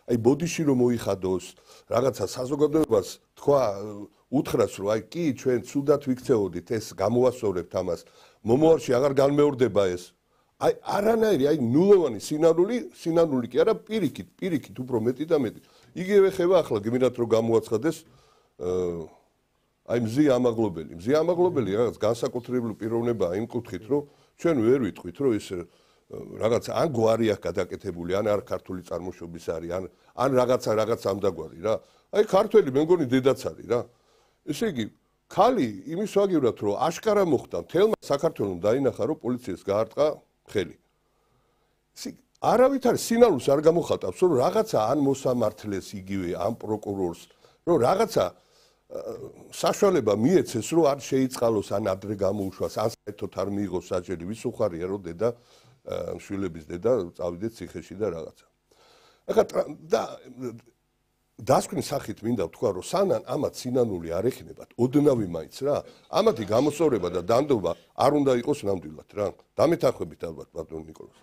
აი ბოდიში რომ მოიხადოს, რაღაცა საზოგადოებას თქვა, უთხრას რომ აი კი ჩვენ ცუდად ვიქცეოდით, ეს გამოასწორებთ ამას, მომავალში აღარ განმეორდება ეს. აი არანაირი, აი ნულოვანი სინანული კი არა, პირიქით უფრო მეტი და მეტი. იგივე ხება ახლა გმინდათ რომ გამოაცხადეს აი მზი ამაღლობელი რაღაც განსაკუთრებული პიროვნებაა იმ კუთხით რომ ჩვენ ვერ ვიტყვით რომ ეს რაღაც ან გვარი აქვს გადაკეთებული ან არ ქართული წარმოშობის არის ან რაღაც ამდაგვარი რა აი ქართველი მე მგონი დედაც არის რა ესე იგი ხალი იმის ვაგივრად რომ აშკარა მოხდა მთელმა საქართველოს დაინახა რომ პოლიციას გაარტყა ხელი არავით არის სინალურს არ გამოხატავს რომ რაღაცა ან მოსამართლეს იგივე ან პროკურორს რომ რაღაცა საშუალება მიეცეს რომ არ შეიწყალოს ან ადრე გამოუშვას ან საერთოდ არ მიიღოს საჯელი ვის უხარია რომ დედა შვილების დედა წავიდეს ციხეში და რაღაცა ახლა და დასკვნის სახით მინდა ვთქვა რომ სანან ამათ სინანული არ ეხინებათ ოდნავი მაინც რა ამათი გამოსწორება და დანდობა არ უნდა იყოს ნამდვილად რა დამეთანხმებით ალბათ ბატონ ნიკოლას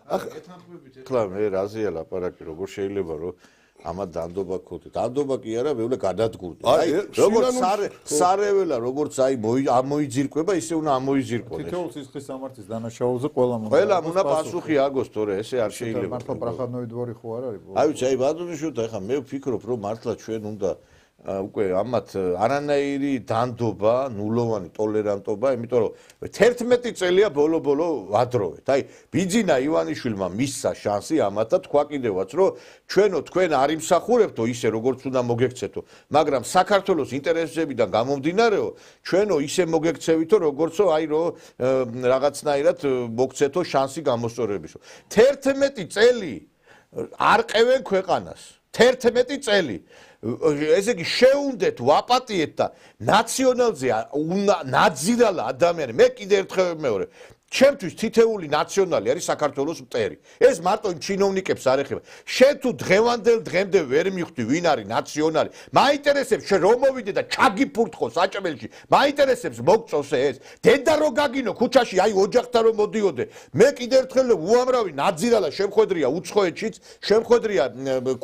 ახლა მე რაზეა ლაპარაკი როგორ შეიძლება რომ ამათ დანდობა ქონდეთ დანდობა კი არა მეუბნე გადადგურდა აი როგორც სარეველა როგორც აი ამოიძირკვება ისე უნდა ამოიზირკვოს თითოეულ სისხლის სამართლის დანაშაულზე ყველა უნდა პასუხი აგოს თორე ესე არ შეიძლება მართლა პრახადნოი დვარი ხო არ არის აი ვიცი აი ბატონიშვილო ახლა მე ვფიქრობ რომ მართლა ჩვენ უნდა უკვე ამათ არანაირი დანდობა, ნულოვანი ტოლერანტობა, იმიტომ რომ 11 წელია ბოლო-ბოლო ვადროვეთ. აი, ბიძინა ივანიშვილმა მისცა შანსი ამათ და თქვა კიდევაც, რომ ჩვენო თქვენ არ იმსახურებთო ისე როგორც უნდა მოგექცეთო, მაგრამ საქართველოს ინტერესებიდან გამომდინარეო, ჩვენო ისე მოგექცევითო, როგორცო აი რომ რაღაცნაირად მოგცეთო შანსი გამოსწორებისო. 11 წელი არ ყევენ ქვეყანას. 11 წელი ესე იგი შეუნდეთ ვაპატიეთ და ნაციონალზე ნაძირალა ადამიანი მე კიდე ერთხელ მეორე ჩემთვის თითეული ნაციონალი არის საქართველოს მტერი ეს მარტო იმ ჩინოვნიკებს არ ეხება შენ თუ დღევანდელ დღემდე ვერ მიხვდი ვინ არის ნაციონალი მაინტერესებს შენ რომ მოვიდე და ჩაგიფურთხო საჭმელში მაინტერესებს მოგწოს ეს დედა რო გაგინო ქუჩაში აი ოჯახთან რომ მოდიოდე მე კიდე ერთხელ უამრავი ნაძირალა შემხედრია უცხოეთშიც შემხედრია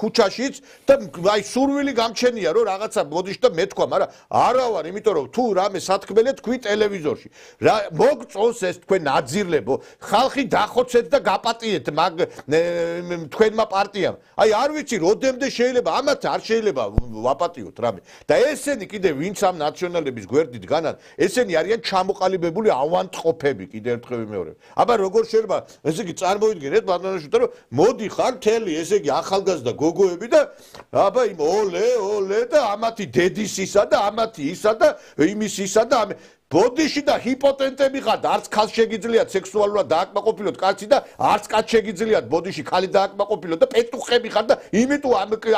ქუჩაშიც და აი სურვილი გამჩენია რომ რაღაცა მოდიშ და მეთქვა მაგრამ არა ვარ იმიტომ რომ თუ რამე სათქმელია თქვი ტელევიზორში რა მოგწოს ეს თქვენ აძირლებო ხალხი დახოცეთ და გაპატიეთ მაგ თქვენმა პარტიამ აი არ ვიცი როდემდე შეიძლება ამათ არ შეიძლება ვაპატიოთ რამე და ესენი კიდე ვინც ამ ნაციონალების გვერდით განან ესენი არიან ჩამოყალიბებული ავანტყოფები კიდე ერთხელ მეორე აბა როგორ შეიძლება ესე იგი წარმოიდგინეთ ბატონაშვილო რომ მოდი ხარ მთელი ესე იგი ახალგაზრდა გოგოები და აბა იმ ოლე და ამათი დედისისა და ამათი ისა და იმისისა და ბოდიში და ჰიპოტენტები ხართ არც ქალს შეგიძლიათ სექსუალურად დააკმაყოფილოთ კაცი და არც კაც შეგიძლიათ ბოდიში ხალი დააკმაყოფილოთ და პეტუხები ხართ და იმიტომ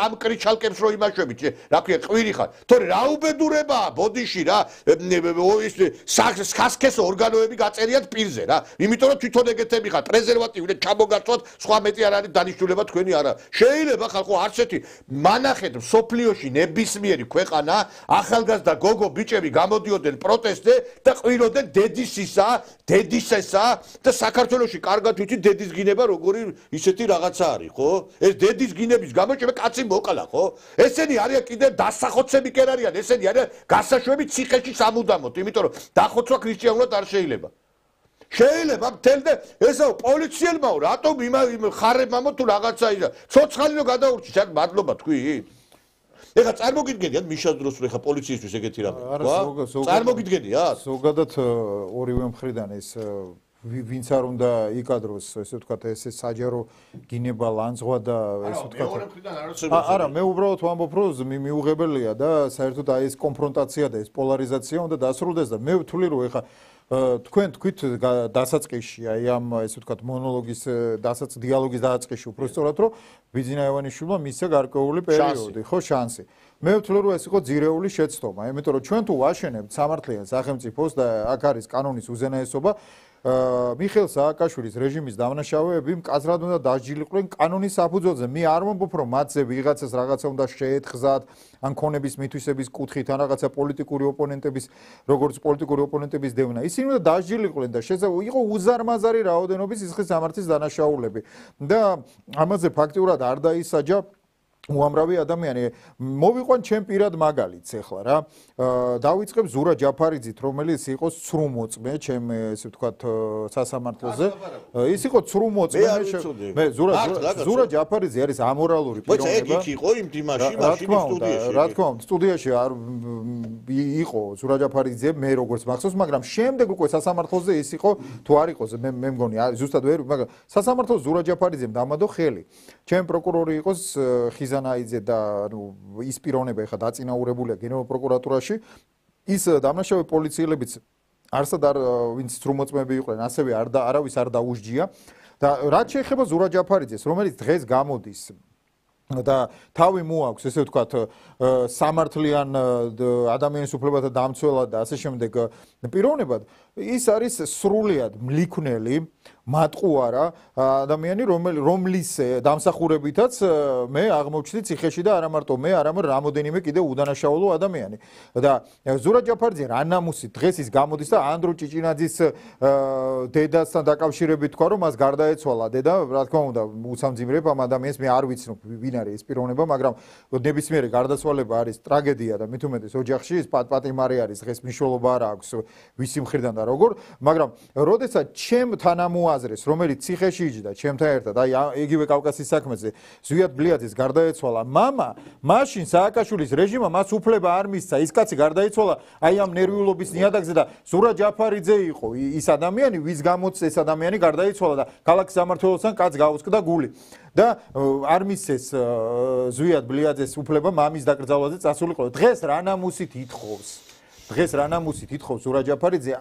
ამ კრიჩალკებს რო იმაშვებით რა ქვია ყვირი ხარ თორე რა უბედურებაა ბოდიში რა ის სასქესო ორგანოები გაწერიათ პირზე რა იმიტომ რომ თვითონ ეგეთები ხარ პრეზერვატივი ჩამოგართვათ სხვა მეტი არ არის დანიშნულება თქვენი არა შეიძლება ხალხო არცეთი მანახეთ სოფლიოში ნებისმიერი ქვეყანა ახალგაზრდა გოგო ბიჭები გამოდიოდნენ პროტესტზე და ყვიროდნენ დედისისა, დედისესა და საქართველოში კარგად ვიცი დედის გინება როგორი ისეთი რაღაცა არის, ხო? ეს დედის გინების გამო შეიძლება კაცი მოკლა, ხო? ესენი არიან კიდე დასახოცები კი არ არიან, ესენი არიან გასაშვები ციხეში სამუდამოდ, იმიტომ რომ დახოცვა ქრისტიანულად არ შეიძლება. შეიძლება მთელ და ესაო პოლიციელმაო რატომ ხარებმამო თუ რაღაცა ისა ცოცხალი რო გადაურჩი საკ მადლობა თქვი ეხა წარმოგიდგენიათ მიშას დროს რომ ეხა პოლიციისთვის ეგეთი რამე თქვა წარმოგიდგენიათ ზოგადად ორივე მხრიდან ეს ვინც არ უნდა იკადროს ესე ვთქვათ ეს საჯარო გინება ლანძღვა და ესე ვთქვათ არა მე უბრალოდ ვამბობ რომ მიუღებელია და საერთოდ აი ეს კონფრონტაცია და ეს პოლარიზაცია უნდა დასრულდეს და მე ვთვლი რომ ეხა თქვენ თქვით დასაწყისში აი ამ ესე ვთქვათ მონოლოგის დიალოგის დასაწყისში უფრო სწორად რომ ბიძინა ივანიშვილმა მისცა გარკვეული პერიოდი ხო შანსი მე ვთვლი რომ ეს იყო ძირეული შეცდომა იმიტომ რომ ჩვენ თუ ვაშენებთ სამართლიან სახელმწიფოს და აქ არის კანონის უზენაესობა მიხეილ სააკაშვილის რეჟიმის დამნაშავეები მკაცრად უნდა დასჯილიყვნენ კანონის საფუძველზე მე არ მომბობ რომ მათზე ვიღაცას რაღაცა უნდა შეეთხზათ ან ქონების მითვისების კუთხით ან რაღაცა პოლიტიკური ოპონენტების როგორც პოლიტიკური ოპონენტების დევნა ისინი უნდა დასჯილიყვნენ და შესაძლოა იყო უზარმაზარი რაოდენობის სისხლის სამართლის დანაშაულები და ამაზე ფაქტიურად არ დაისაჯა უამრავი ადამიანი მოვიყვან ჩემ პირად მაგალითს ეხლა რა დავიწყებ ზურა ჯაფარიძით რომელიც იყო ცრუმოწმე ჩემ ესე ვთქვათ სასამართლოზე ის იყო ცრუმოწმე მე ზურა ჯაფარიძე არის ამორალური პიროვნება მოიცა იქ იყო იმ დიმაში მაშინ სტუდიაში რა თქმა უნდა სტუდიაში არ იყო ზურა ჯაფარიძე მე როგორც მახსოვს მაგრამ შემდეგ უკვე სასამართლოზე ის იყო თუ არ იყოს მე მგონი არის ზუსტად ვერ მაგრამ სასამართლოს ზურა ჯაფარიძემ დამადო ხელი ჩემ პროკურორი იყოს ხიზანაიძე და ის პიროვნება ეხა დაწინაურებულია გენერალურ პროკურატურაში ის დამნაშავე პოლიციელებიც არსად არ ვინც ცრუმოწმები იყვნენ ასევე არავის არ დაუსჯია და რაც შეეხება ზურა ჯაფარიძეს რომელიც დღეს გამოდის და თავი მოაქვს ესე ვთქვათ სამართლიან ადამიანის უფლებათა დამცველად და ასე შემდეგ პიროვნებად ის არის სრულიად მლიქვნელი მატყუარა ადამიანი რომლის დამსახურებითაც მე აღმოჩნდი ციხეში და არა მარტო მე არამედ რამოდენიმე კიდე უდანაშაულო ადამიანი და ზურა ჯაფარიძე რა ნამუსით დღეს ის გამოდის და ანდრო ჭიჭინაძის დედასთან დაკავშირებით თქვა რომ მას გარდაეცვალა დედა რა თქმა უნდა უცამძიმრებ ამ ადამიანს მე არ ვიცნობ ვინ არის ეს პიროვნება მაგრამ ნებისმიერი გარდაცვალება არის ტრაგედია და მით უმეტეს ოჯახში ის პატიმარი არის დღეს მნიშვნელობა არ აქვს ვისი მხრიდან და როგორ მაგრამ როდესაც ჩემ თანამოაზრეს რომელიც ციხეში იჯდა ჩემთან ერთად აი იგივე კავკასიის საქმეზე ზვიად ბლიაძის გარდაეცვალა მამა მაშინ სააკაშვილის რეჟიმმა მას უფლება არ მისცა ის კაცი გარდაეცვალა აი ამ ნერვიულობის ნიადაგზე და ზურა ჯაფარიძე იყო ის ადამიანი ვის გამოც ეს ადამიანი გარდაეცვალა და ქალაქის სამმართველოსთან კაც გაუსკდა გული და არ მისცეს ზვიად ბლიაძეს უფლება მამის დაკრძალვაზე წასულიყო დღეს რა ნამუსით ითხოვს დღეს რა ნამუსით ითხოვს ზურა ჯაფარიძე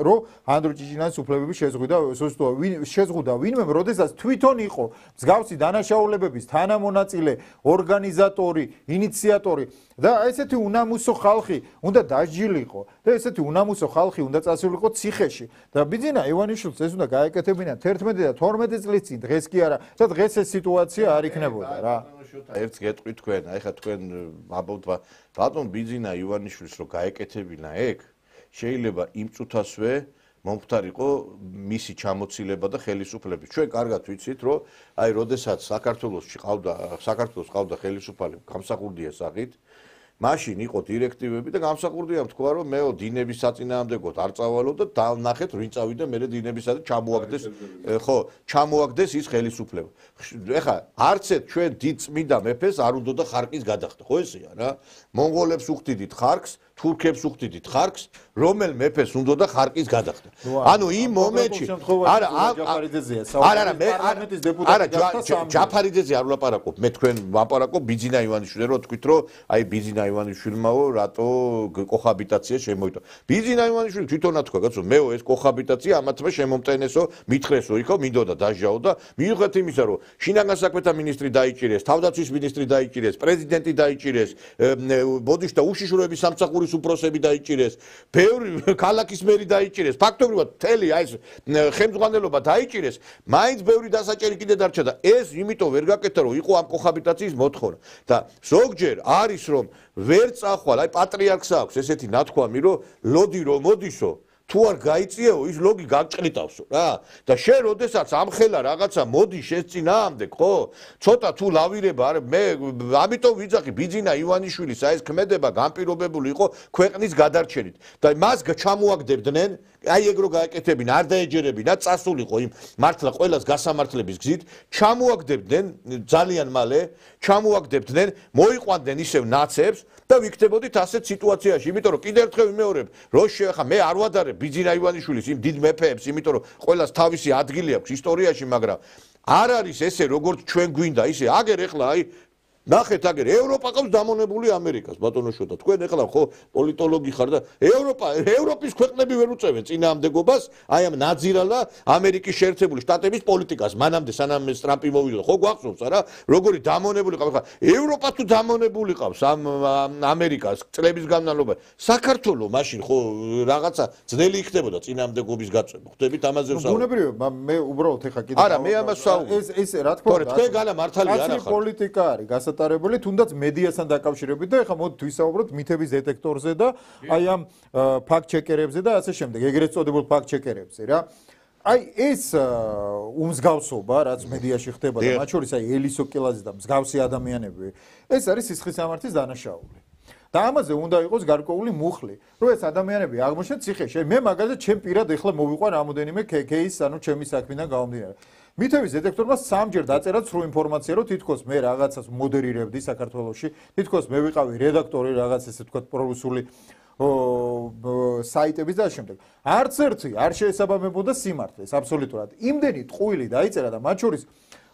რომ ანდრო ჭიჭინაძის უფლებები შეზღუდა ვინმე როდესაც თვითონ იყო მსგავსი დანაშაულებების თანამონაწილე ორგანიზატორი ინიციატორი და ესეთი უნამუსო ხალხი უნდა დასჯილიყო და ესეთი უნამუსო ხალხი უნდა წასულიყო ციხეში და ბიძინა ივანიშვილს ეს უნდა გაეკეთებინა 11 და 12 წლის წინ დღეს კი არა და დღეს ეს სიტუაცია არ იქნებოდა რა ერთს გეტყვი თქვენ აი ხა თქვენ აბავთ ბატონ ბიძინა ივანიშვილს რო გაეკეთებინა ეგ შეიძლება იმ წუთასვე მომხდარიყო მისი ჩამოცილება და ხელისუფლების ჩვენ კარგად ვიცით რომ აი როდესაც საქართველოს ყავდა ხელისუფალი გამსახურდია სახით მაშინ იყო დირექტივები და გამსახურდია თქვა რომ მეო დინების საწინააღმდეგოდ არ წავალო და დავნახეთ ვინ წავიდა მე დინებისა და ჩამოაგდეს ხო ჩამოაგდეს ის ხელისუფლება ეხა არცეთ ჩვენ დიდ წმინდა მეფეს არ უნდა და ხარკის გადახდა ხო ესეა რა მონღოლებს უხდიდით ხარკს თურქებს უხდიდით ხარკს რომელ მეფეს უნდა და ხარკის გადახდა ანუ იმ მომენტში არა მე არა ჯაფარიძეზე არ ვლაპარაკობ მე თქვენ ვაპარაკობ ბიძინა ივანიშვილზე რომ თქვით რომ აი ბიძინა ივანიშვილმაო რატო კოჰაბიტაცია შემოიტო ბიძინა ივანიშვილი თვითონაც თქვა კაცო მეო ეს კოჰაბიტაცია ამათმა შემომტენესო მითხრესო იქო მინდოდა დაჟაო და მიუხედავად იმისა რომ შინაგან საქმეთა მინისტრი დაიჭირეს თავდაცვის მინისტრი დაიჭირეს პრეზიდენტი დაიჭირეს ბოდიშთა უშიშროების სამსახურის უფროსები დაიჭირეს ბევრი ქალაქის მერი დაიჭირეს ფაქტობრივად მთელი აი ეს ხელმძღვანელობა დაიჭირეს მაინც ბევრი დასაჭერი კიდე დარჩა და ეს იმიტომ ვერ გაკეთა რომ იყო ამ კოჰაბიტაციის მოთხოვნა და ზოგჯერ არის რომ ვერ წახვალ აი პატრიარქს აქვს ესეთი ნათქვამი რომ ლოდი რომ მოდისო თუ არ გაიწიეო ის ლოგი გაგჭრიტავსო რა და შენ როდესაც ამხელა რაღაცა მოდი შეწინაამდე ხო ცოტა თუ ლავირება არ მე ამიტომ ვიძახი ბიძინა ივანიშვილის აი ეს ქმედება განპირობებული იყო ქვეყნის გადარჩენით და მას ჩამოაგდებდნენ აი ეგ რო გაეკეთებინა არ დაეჯერებინა წასულიყო იმ მართლა ყოველას გასამართლების გზით ჩამოაგდებდნენ ძალიან მალე ჩამოაგდებდნენ მოიყვანდნენ ისევ ნაცებს და ვიქნებოდით ასეთ სიტუაციაში იმიტომ რომ კიდევ ერთხელ ვიმეორებ რო ხა მე არ ვადარებ ბიძინა ივანიშვილის იმ დიდ მეფეებს იმიტომ რომ ყოველას თავისი ადგილი აქვს ისტორიაში მაგრამ არ არის ესე როგორც ჩვენ გვინდა ისე აგერ ეხლა აი ნახეთ აგერ ევროპა ყავს დამონებული ამერიკას ბატონიშო და თქვენ ეხლა ხო პოლიტოლოგი ხარ და ევროპის ქვეყნები ვერ უწევენ წინააღმდეგობას აი ამ ნაძირალა ამერიკის შეერთებული შტატების პოლიტიკას მანამდე სანამ ტრამპი მოვიდა ხო გვახსოვს არა როგორი დამონებული ყავს ხა ევროპა თუ დამონებული ყავს ამ ამერიკას წლების განმავლობაში საქართველოს მაშინ ხო რაღაცა ძნელი იქნებოდა წინააღმდეგობის გაწევა ხვდებით ამაზე ვსაუბრობ ბუნებრივია მე უბრალოდ ეხა კიდე არა მე ამას ვსაუბრობ ეს რა თქმა უნდა თქვენ განა მართალი არ ახარ პოლიტიკა არის თუნდაც მედიასთან დაკავშირებით და ეხლა მოდით ვისაუბროთ მითების დეტექტორზე და აი ამ ფაქტ-ჩეკერებზე და ასე შემდეგ, ეგრეთ წოდებულ ფაქტ-ჩეკერებზე რა. აი ეს უმსგავსობა რაც მედიაში ხდება და მათ შორის აი ელისო კილაძე და მსგავსი ადამიანები ეს არის სისხლის სამართლის დანაშაული. და ამაზე უნდა იყოს გარკვეული მუხლი, რომ ეს ადამიანები აღმოჩნდეთ ციხეში. მე მაგალითად ჩემ პირად ეხლა მოვიყვან რამოდენიმე кейს, ანუ ჩემი საქმიდან გამომდინარე. მითების დეტექტორმა 3-ჯერ დაწერა სრულ ინფორმაცია, რომ თითქოს მე რაღაცას მოდერირებდი საქართველოში, თითქოს მე ვიყავი რედაქტორი რაღაც ესე ვთქვათ პრორუსული საიტების და შემდეგ. არც ერთი არ შეესაბამებოდა სიმართლეს აბსოლუტურად. იმდენი ტყუილი დაიწერა და მათ შორის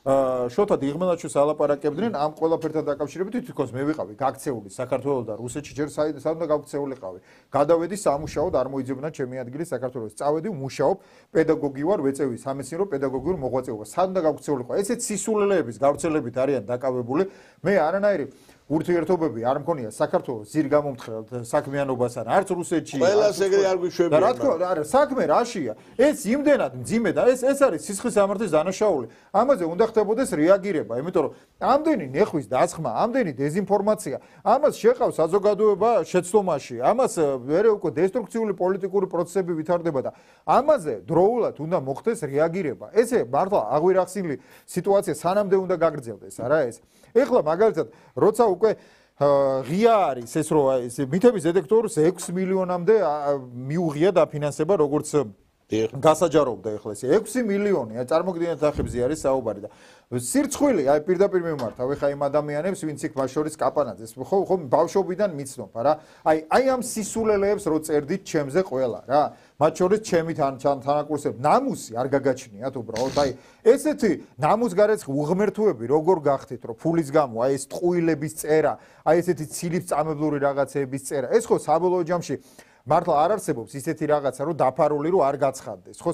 შოთა დიღმელაჩოს ალაპარაკებდნენ ამ ყველაფერთან დაკავშირებით თითქოს მე ვიყავი გაქცეული საქართველოს და რუსეთში ჯერ საერთოდ გაქცეულიყავი. გადავედი სამუშაოდ არ მოიძებნა ჩემი ადგილი საქართველოს. წავედი მუშაობ, პედაგოგი ვარ, ვეწევი სამეცნიერო პედაგოგიურ მოღვაწეობას. სადღა გაქცეულიყავი. ესეც სისულელეების გავრცელებით არიან დაკავებული. მე არანაირი ურთიერთობები არ მქონია საქართველოს ძირ გამომთხრელთ საქმიანობასთან, არც რუსეთში. ყველას ეგრე არ გვიშვებიან. რა თქმა უნდა, არა, საქმე რაშია? ეს იმდენად მძიმე და ეს არის სისხლის სამართლის დანაშაული. ამაზე უნდა ხდებოდეს რეაგირება, იმიტომ რომ ამდენი ნეხვის დასხმა, ამდენი დეზინფორმაცია, ამას შეყავს საზოგადოება შეცდომაში. ამას მერე უკვე დესტრუქციული პოლიტიკური პროცესები ვითარდება და ამაზე დროულად უნდა მოხდეს რეაგირება. ესე მართლა აღვირახსნილი სიტუაცია სანამდე უნდა გაგრძელდეს, არა ეს. ეხლა მაგალითად, როცა უკვე ღია არის ეს რომ ეს მითების დეტექტორს 6 მილიონამდე მიუღია დაფინანსება როგორც გასაჯაროვდა ეხლა ეს 6 მილიონი წარმოგიდგენთ ახებზე არის საუბარი და სირცხვილი აი პირდაპირ მიმართავ ეხა იმ ადამიანებს ვინც იქ მას შორის კაპანაძეს ხო ბავშვობიდან მიცნობ რა აი ამ სისულელეებს რო წერდით ჩემზე ყველა რა მათ შორის ჩემი თანაკურსები ნამუსი არ გაგაჩნიათ უბრალოდ აი ესეთი ნამუსგარეცხი უღმერთოები როგორ გახდით რომ ფულის გამო აი ეს ტყუილების წერა აი ესეთი ცილიფწამებლური რაღაცეების წერა ეს ხო საბოლოო ჯამში მართლა არ არსებობს ისეთი რაღაცა რომ დაფარული რომ არ გაცხადდეს ხო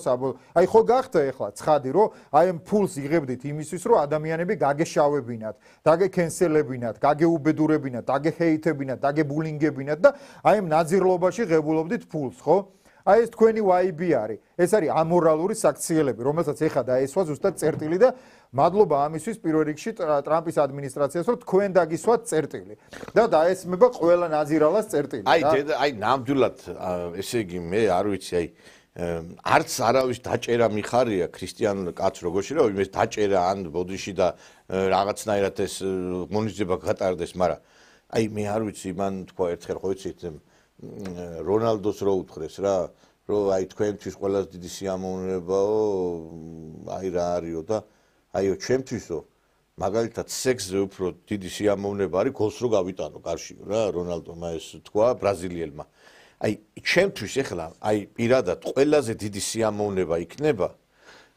აი ხო გახდა ეხლა ცხადი რომ აი ამ ფულს იღებდით იმისთვის რომ ადამიანები გაგეშავებინათ დაგეკენსელებინათ გაგეუბედურებინათ დაგეჰეითებინათ დაგებულინგებინათ და აი ამ ნაძირლობაში ღებულობდით ფულს ხო აი ეს თქვენი ვაიბი არის ეს არის ამორალური საქციელები რომელსაც ეხა დაესვა ზუსტად წერტილი და მადლობა ამისთვის პირველ რიგში ტრამპის ადმინისტრაციას რომ თქვენ დაგისვათ წერტილი და დაესმება ყველა ნაძირალას წერტილი აი ნამდვილად ესე იგი მე არ ვიცი აი არც არავის დაჭერა მიხარია ქრისტიანულ კაცს როგორში რომ იმის დაჭერა ან ბოდიში და რაღაცნაირად ეს მონიზება გატარდეს მაგრამ აი მე არ ვიცი მან თქვა ერთხელ ხო იცით რონალდოს რო უთხრეს რა რომ აი თქვენთვის ყველაზე დიდი სიამოვნებაო აი რა არისო და აიო ჩემთვისო მაგალითად სექსზე უფრო დიდი სიამოვნება არის გოლს რო გავიტანო გარშიო რა რონალდომ ეს თქვა ბრაზილიელმა აი ჩემთვის ეხლა აი პირადად ყველაზე დიდი სიამოვნება იქნება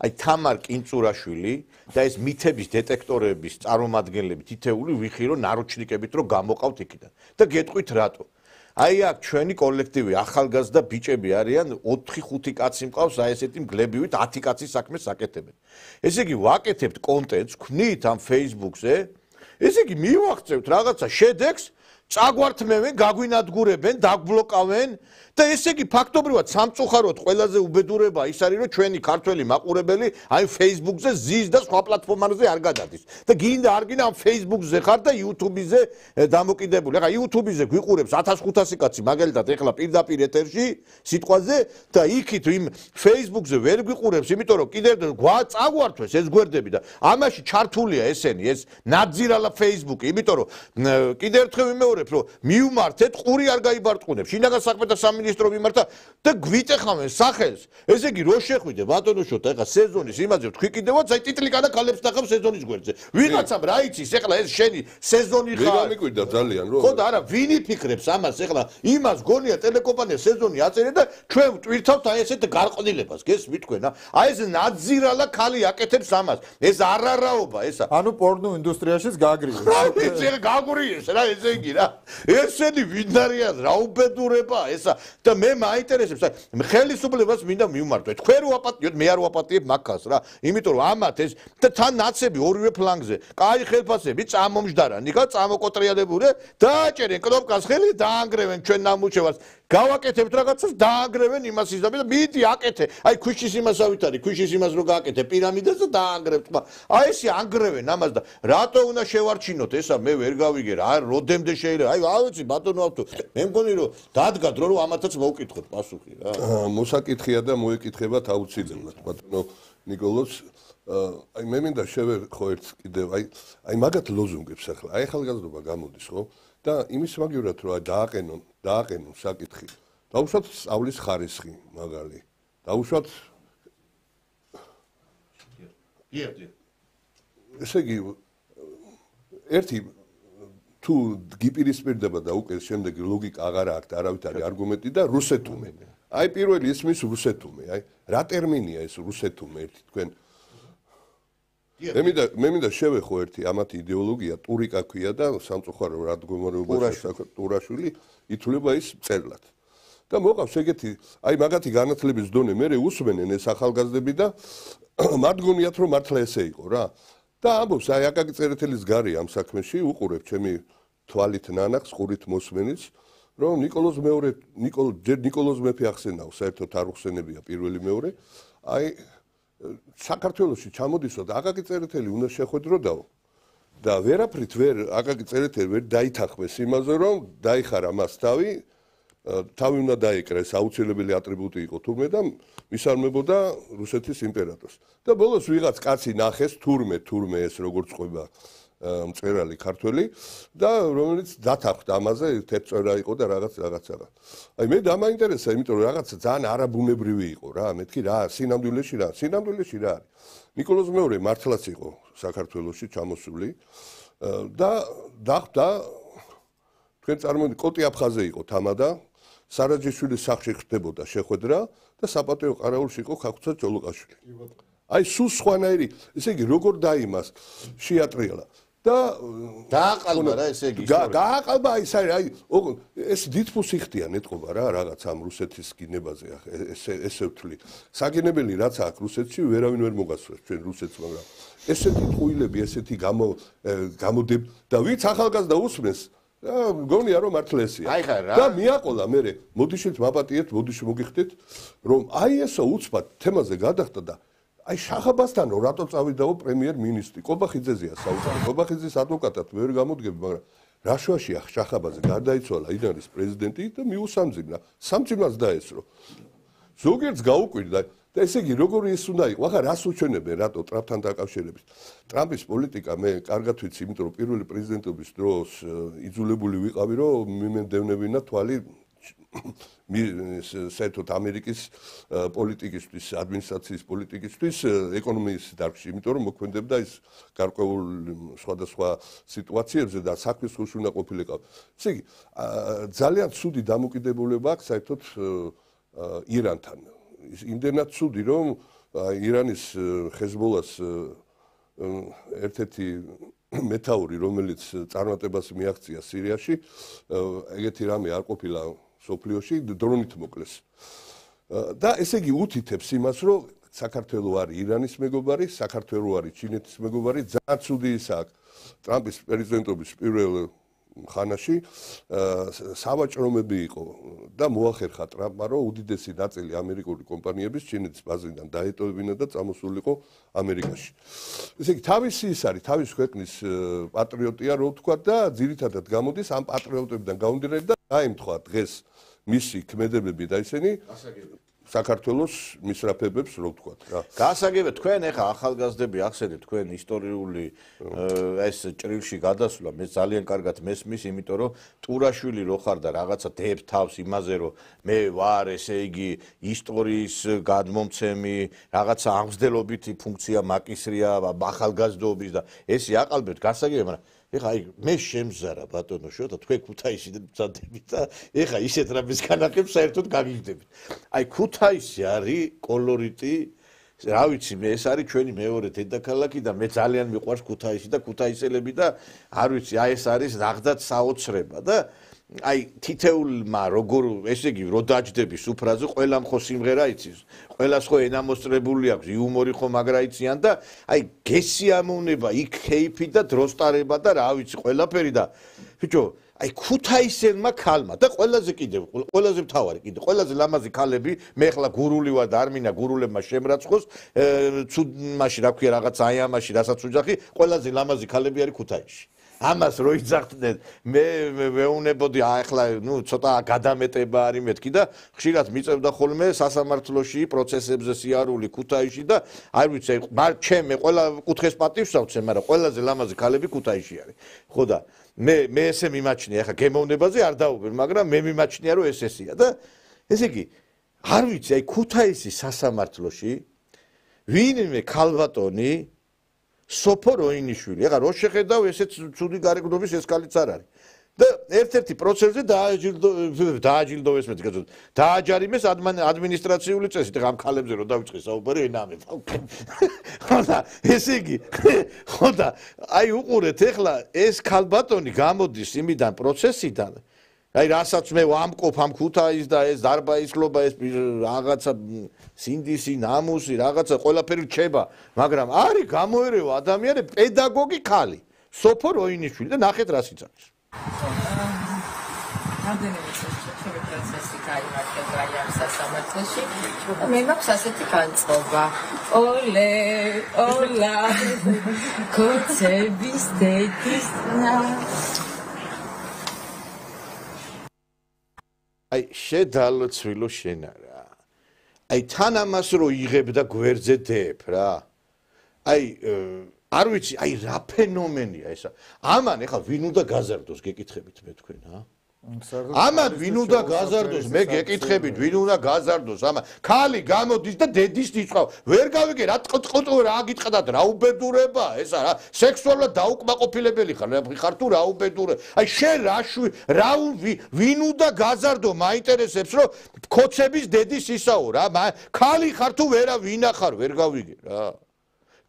აი თამარ კინწურაშვილი და ეს მითების დეტექტორების წარმომადგენლები თითეული ვიხირო ნაროჩნიკებით რო გამოყავთ იქიდან და გეტყვით რატო აი აქ ჩვენი კოლექტივი ახალგაზრდა ბიჭები არიან 4-5 კაცი მყავს აი ესეთი მგლებივით 10 კაცის საქმეს აკეთებენ. ესე იგი ვაკეთებთ კონტენტს, ვქნით ამ Facebook-ზე. ესე იგი მივახცევთ რაღაცა შედეგს, წაგვართმევენ, გაგვინადგურებენ, დაგბლოკავენ და ესე იგი ფაქტობრივად სამწუხაროდ ყველაზე უბედურება ის არის რომ ჩვენი ქართველი მაყურებელი აი Facebook-ზე ზის და სხვა პლატფორმებზე არ გადადის და გინდა არ გინდა ამ Facebook-ზე ხარ და YouTube-ზე დამოკიდებული. ახლა YouTube-ზე გვიყურებს 1500 კაცი მაგალითად ეხლა პირდაპირ ეთერში სიტყვაზე და იქით იმ Facebook-ზე ვერ გვიყურებს იმიტომ რომ კიდევ წაგვართვეს ეს გვერდები და ამაში ჩართულია ესენი ეს ნაძირალა Facebook-ი იმიტომ რომ კიდევ ერთხელ ვიმეორებ რომ მიუმართეთ ყური არ გაიბარტყუნებს შინაგან საქმეთა სამინისტრო მიმართა და გვიტეხავენ სახელს ესე იგი რო შეხვიდე ბატონო შოთა ეხა სეზონის იმაზე თქვი კიდევაც აი ტიტლიკანა ქალებს ნახავ სეზონის გვერდზე ვიღაცამ რა იცის ეხლა ეს შენი სეზონი ხარ მე გამიკვირდა ძალიან რომ ხო და არა ვინი ფიქრებს ამას ეხლა იმას გონია ტელეკომპანია სეზონი აწერე და ჩვენ ვტვირთავთ აი ესეთ გარყვნილებას გესმით თქვენ აი ეს ნაძირალა ქალი აკეთებს ამას ეს არარაობა ესა ანუ პორნო ინდუსტრიაშიც გააგრიეს ეს გაგურიეს რა ესე იგი რა ესენი ვინ არიან რა უბედურება ესა და მე მაინტერესებს ხელისუფლებას მინდა მივმართო თქვენ რო აპატიოთ მე არ ვაპატიებ მაგას რა იმიტომ რომ ამათ ეს და თან ნაცები ორივე ფლანგზე კაი ხელფასები წამომჯდარა ნიკა წამოკოტრიალებურე დააჭერენ კნოპკას ხელი დაანგრევენ ჩვენ ნამუშევარს გავაკეთებთ რაღაცას დაანგრევენ იმას ის და მიდი აკეთე აი ქვიშის იმასავით არის ქვიშის იმას რო გააკეთე პირამიდას და დაანგრევთ აი ესე ანგრევენ ამას და რატო უნდა შევარჩინოთ ესა მე ვერ გავიგე რა როდემდე შეიძლება. აი, ავიცი ბატონო ავთო. მე მგონი რომ დადგა დრო რომ ამათაც მოვკითხოთ პასუხი რა. მოსაკითხია და მოეკითხებათ აუცილებლად ბატონო ნიკოლოზ. აი მე მინდა შევეხო ერთ კიდევ აი მაგათ ლოზუნგებს ახლა. აი ახალგაზრდობა გამოდის ხო? და იმის მაგივრად რომ დააყენონ საკითხი. დაუშვათ სწავლის ხარისხი მაგალი. დაუშვათ ესე იგი ერთი თუ გიპირისპირდება და უკვე შემდეგ ლოგიკა აღარ აქვს და არავით არის არგუმენტი და რუსეთუმე. აი პირველი ისმის რუსეთუმე. აი რა ტერმინია ეს რუსეთუმე ერთი თქვენ მე მინდა შევეხო ერთი ამათი იდეოლოგია ტურიკა ქვია და სამწუხარო რადგომარეობაში ტურაშვილი ითვლება ის წერლად. და მოყავს ეგეთი აი მაგათი განათლების დონე მე უსმენენ ეს ახალგაზრდები და მათ გონიათ რომ მართლა ესე იყო რა. და ამბობს აი აკაკი წერეთელის გარი ამ საქმეში უყურებ ჩემი თვალით ნანახს ყურით მოსმენის რომ ნიკოლოზ მეფე ახსენაო საერთოდ არ უხსენებია პირველი მეორე აი საქართველოში ჩამოდისო და აკაკი წერეთელი უნდა შეხვედროდაო და ვერაფრით აკაკი წერეთელი ვერ დაითანხმეს იმაზე რომ დაიხარა მას თავი უნდა დაეკრეს აუცილებელი ატრიბუტი იყო თურმე და მისარმებოდა რუსეთის იმპერატორს და ბოლოს ვიღაც კაცი ნახეს თურმე ეს როგორც ყვება მწერალი ქართველი და რომელიც დათანხმდა ამაზე თეთრწვერა იყო და რაღაცა აი მე დამაინტერესა იმიტომ რომ რაღაცა ძალიან არაბუნებრივი იყო რა მეთქი რა სინამდვილეში რა არის ნიკოლოზ მეორე მართლაც იყო საქართველოში ჩამოსული და დახვდა თქვენ წარმოვიდგინეთ კოტი აფხაზე იყო თამადა სარაჯიშვილის სახლში ხდებოდა შეხვედრა და საპატიო ყარაულში იყო ხახუცა ჯოლოყაშვილი. აი სულ სხვანაირი, ესე იგი როგორ დაიმას შეატრიალა და დააყალბა რა ესე იგი დააყალბა აი ეს დიდფუსი ხდიან ეთყობა რა რაღაც ამ რუსეთის გინებაზე ესე ვთვლი. საგინებელი რაც აქვს რუსეთში ვერავინ ვერ მოგასწრებს ჩვენ რუსეთს მაგრამ ესეთი ტყუილები ესეთი გამოდებ და ვინც ახალგაზრდა უსმენს გონია რომ მართლა ესეა. და მიაყოლა მე მოდიშით მაპატიეთ, მოდიში მოგიხდეთ რომ აი ესო უცბად თემაზე გადახდა და აი შახაბასთანო რატო წავიდაო პრემიერ-მინისტრი? კობახიძეზეა საუბარი. კობახიძის ადვოკატად ვერ გამოდგები, მაგრამ რაშვაშია შახაბაძე გარდაიცვალა ირანის პრეზიდენტი და მიუსამძიმნა. სამძიმნას დაესრო. ზოგიერთს გაუკვირდა და ესე იგი როგორი ეს უნდა იყო? ახლა რას უჩვენებენ რატო ტრამპთან დაკავშირებით? ტრამპის პოლიტიკა მე კარგად ვიცი, იმიტომ რომ პირველი პრეზიდენტობის დროს იძულებული ვიყავი რომ მიმენდევნებინა თვალი საერთოდ ამერიკის პოლიტიკისთვის, ადმინისტრაციის პოლიტიკისთვის, ეკონომიკის დარგში, იმიტომ რომ მოქმედებდა ის გარკვეულ სხვადასხვა სიტუაციებზე და საქმის ხუში უნდა ყოფილიყო. ესე იგი ძალიან ცუდი დამოკიდებულება აქვს საერთოდ ირანთან. იმდენად ცუდი რომ ირანის ხეზბოლას ერთ-ერთი მეთაური რომელიც წარმატებას მიაღწია სირიაში ეგეთი რამე არ ყოფილა სოფლიოში დრონით მოკლეს და ესე იგი უთითებს იმას რომ საქართველო არის ირანის მეგობარი საქართველო არის ჩინეთის მეგობარი ძალიან ცუდი ისაა ტრამპის პრეზიდენტობის პირველ ხანაში სავაჭრომები იყო და მოახერხა ტრამპმა რომ უდიდესი ნაწილი ამერიკული კომპანიების ჩინეთის ბაზიდან დაეტოვებინა და წამოსულიყო ამერიკაში. ესე იგი თავისი ის არის თავის ქვეყნის პატრიოტია რო ვთქვა და ძირითადად გამოდის ამ პატრიოტებიდან გამომდინარე და დაემთხვა დღეს მისი ქმედებები და ისინი საქართველოს მისრაფებებს რო ვთქვა რა. გასაგებია თქვენ ეხა ახალგაზრდები ახსენეთ თქვენ ისტორიული ეს ჭრილში გადასვლა მე ძალიან კარგად მესმის იმიტომ რომ ტურაშვილი რო ხარ და რაღაცა დებ თავს იმაზე რომ მე ვარ ესე იგი ისტორიის გადმომცემი რაღაცა ამგზდელობითი ფუნქცია მაკისრია ახალგაზრდობის და ესე აყალბეთ გასაგებია მაგრამ ეხა აი მე შემზარა ბატონო შოთა თქვენ ქუთაისში მზადებით და ეხა ისეთ რამეს განახებს საერთოდ გაგიგდებით. აი ქუთაისი არის კოლორიტი რა ვიცი მე ეს არის ჩვენი მეორე დედაქალაქი და მე ძალიან მიყვარს ქუთაისი და ქუთაისელები და არ ვიცი აი ეს არის ნახდათ საოცრება და აი თითეულმა როგორ ესე იგი რო დაჯდები სუფრაზე ყველამ ხო სიმღერა იცის ყველას ხო ენა მოსწრებული აქვს იუმორი ხო მაგრა იციან და აი გესიამოვნება იქ ქეიფი და დროსტარება და რა ვიცი ყველაფერი და ბიჭო აი ქუთაისელმა ქალმა და ყველაზე მთავარი კიდე ყველაზე ლამაზი ქალები მე ხლა გურული ვარ და არ მინდა გურულებმა შემრაცხოს მაშინ რა ქვია რაღაც აი ამაში რასაც უჯახი ყველაზე ლამაზი ქალები არის ქუთაისში ამას რო იძახდნენ მე ვეუნებოდი ახლა ცოტა გადამეტება არის მეთქი და ხშირად მიწევდა ხოლმე სასამართლოში პროცესებზე სიარული ქუთაისში და არ ვიცი ჩემ ყველა კუთხეს პატივს ავცე მაგრამ ყველაზე ლამაზი ქალები ქუთაისში არის ხო და მე ესე მიმაჩნია ახლა გემოვნებაზე არ დაუბერ მაგრამ მე მიმაჩნია რომ ესეა და ესე იგი არ ვიცი აი ქუთაისის სასამართლოში ვინმე ქალბატონი სოფო როინიშვილი ახლა რო შეხედავ ესეც ცუდი გარეგნობის ეს კალიც არ არის და ერთ-ერთი პროცესზე დააჯილდოვეს მეთქი დააჯარიმეს ადმინისტრაციული წესით ამ ქალებზე რო დავიწყე საუბარი ენამეთ ხოდა ესე იგი ხოდა აი უყურეთ ეხლა ეს ქალბატონი გამოდის იმიდან პროცესიდან აი რასაც მე ვამყოფ ამ ქუთაის და ეს დარბაისლობა ეს რაღაცა სინდისი ნამუსი რაღაცა ყველაფერი რჩება მაგრამ არის გამოერევა ადამიანი პედაგოგი ქალი სოფო როინიშვილი და ნახეთ რას იცავს რამდენიმე პროცესი გაიმართება ამ სასამართლოში და მე მაქვს ასეთი განწყობა ოლე ოლა კოცების დედის აი შედალოცვილო შენ არა აი თან ამას რო იღებ და გვერდზე დებ რა აი არ ვიცი აი რა ფენომენია ესა ამან ეხლა ვინ უნდა გაზარდოს გეკითხებით მე თქვენ ამან ვინ უნდა გაზარდოს მე გეკითხებით ვინ უნდა გაზარდოს ამან ქალი გამოდის და დედის იწვავ ვერ გავიგე რა ტყტყტ რა გიტყდათ რა უბედურება ესა რა სექსუალურად დაუკმაყოფილებელი ხარ თუ რა უბედურე აი შენ რა ვინ უნდა გაზარდო მაინტერესებს რომ ქოცების დედის ისაო რა ქალი ხარ თუ ვერა ვინახარ ვერ გავიგე რა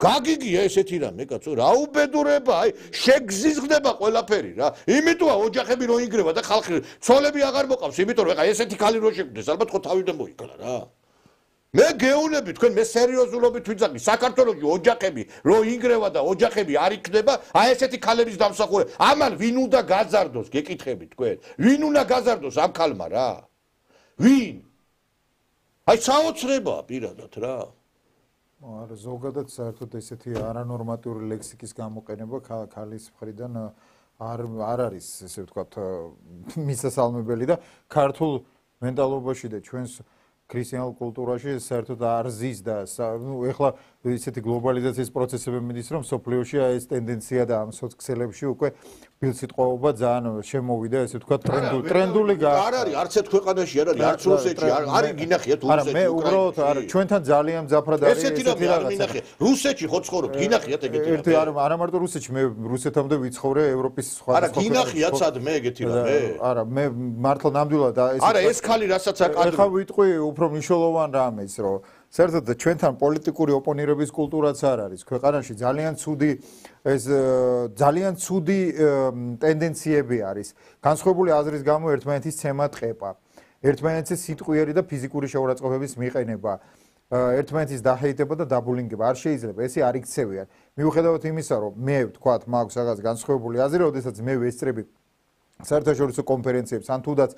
გაგიგია ესეთი რამე კაცო რა უბედურება აი შეგზიზღდება ყველაფერი რა იმიტოა ოჯახები რო ინგრევა და ხალხი ცოლები აღარ მოყავს იმიტომ რომ ეხა ესეთი ქალი რო შეგვდეს ალბათ ხო თავიდან მოიკლა რა მე გეუნები თქვენ მე სერიოზულობით ვიძახი საქართველოში ოჯახები რო ინგრევა და ოჯახები არ იქნება აი ესეთი ქალების დამსახურება ამან ვინ უნდა გაზარდოს გეკითხები თქვენ ვინ უნდა გაზარდოს ამ ქალმა რა ვინ აი საოცრებაა პირადად რა არა ზოგადად საერთოდ ესეთი არანორმატიული ლექსიკის გამოყენება ქალის მხრიდან არ არის ესე ვთქვათ მისასალმებელი და ქართულ მენტალობაში და ჩვენს ქრისტიანულ კულტურაში საერთოდ არ ზის და ეხლა ისეთი გლობალიზაციის პროცესები მიდის რომ სოფლიოში ეს ტენდენცია და ამ სოციალებში უკვე ბილსიტყვაობა ძალიან შემოვიდა ესე ვთქვათ ტრენდული არ არის არც ერთ ქვეყანაში არ არის არც რუსეთში არის გინახიათ რუსეთში არა მე უბრალოდ არა ჩვენთან ძალიან მძაფრად არის ესეთი რამე მინახია რუსეთში ხო ცხოვრობ გინახიათ ეგეთი ერთი არა მარტო რუსეთში მე რუსეთამდე ვიცხოვრე ევროპის სხვა არა გინახიათ სად მე ეგეთი რამე არა მე მართლა ნამდვილად არა ეს ქალი რასაც აკადრია ეხა ვიტყვი უფრო მნიშვნელოვან რამეს რომ საერთოდ ჩვენთან პოლიტიკური ოპონირების კულტურაც არ არის ქვეყანაში ძალიან ცუდი ტენდენციები არის განსხვავებული აზრის გამო ერთმანეთის ცემა ტყეპა ერთმანეთის სიტყვიერი და ფიზიკური შეურაცხყოფების მიყენება ერთმანეთის დაჰეიტება და დაბულინგება არ შეიძლება ესე არ იქცევიან მიუხედავად იმისა რომ მე ვთქვათ მაქვს რაღაც განსხვავებული აზრი როდესაც მე ვესწრები საერთაშორისო კონფერენციებს ან თუნდაც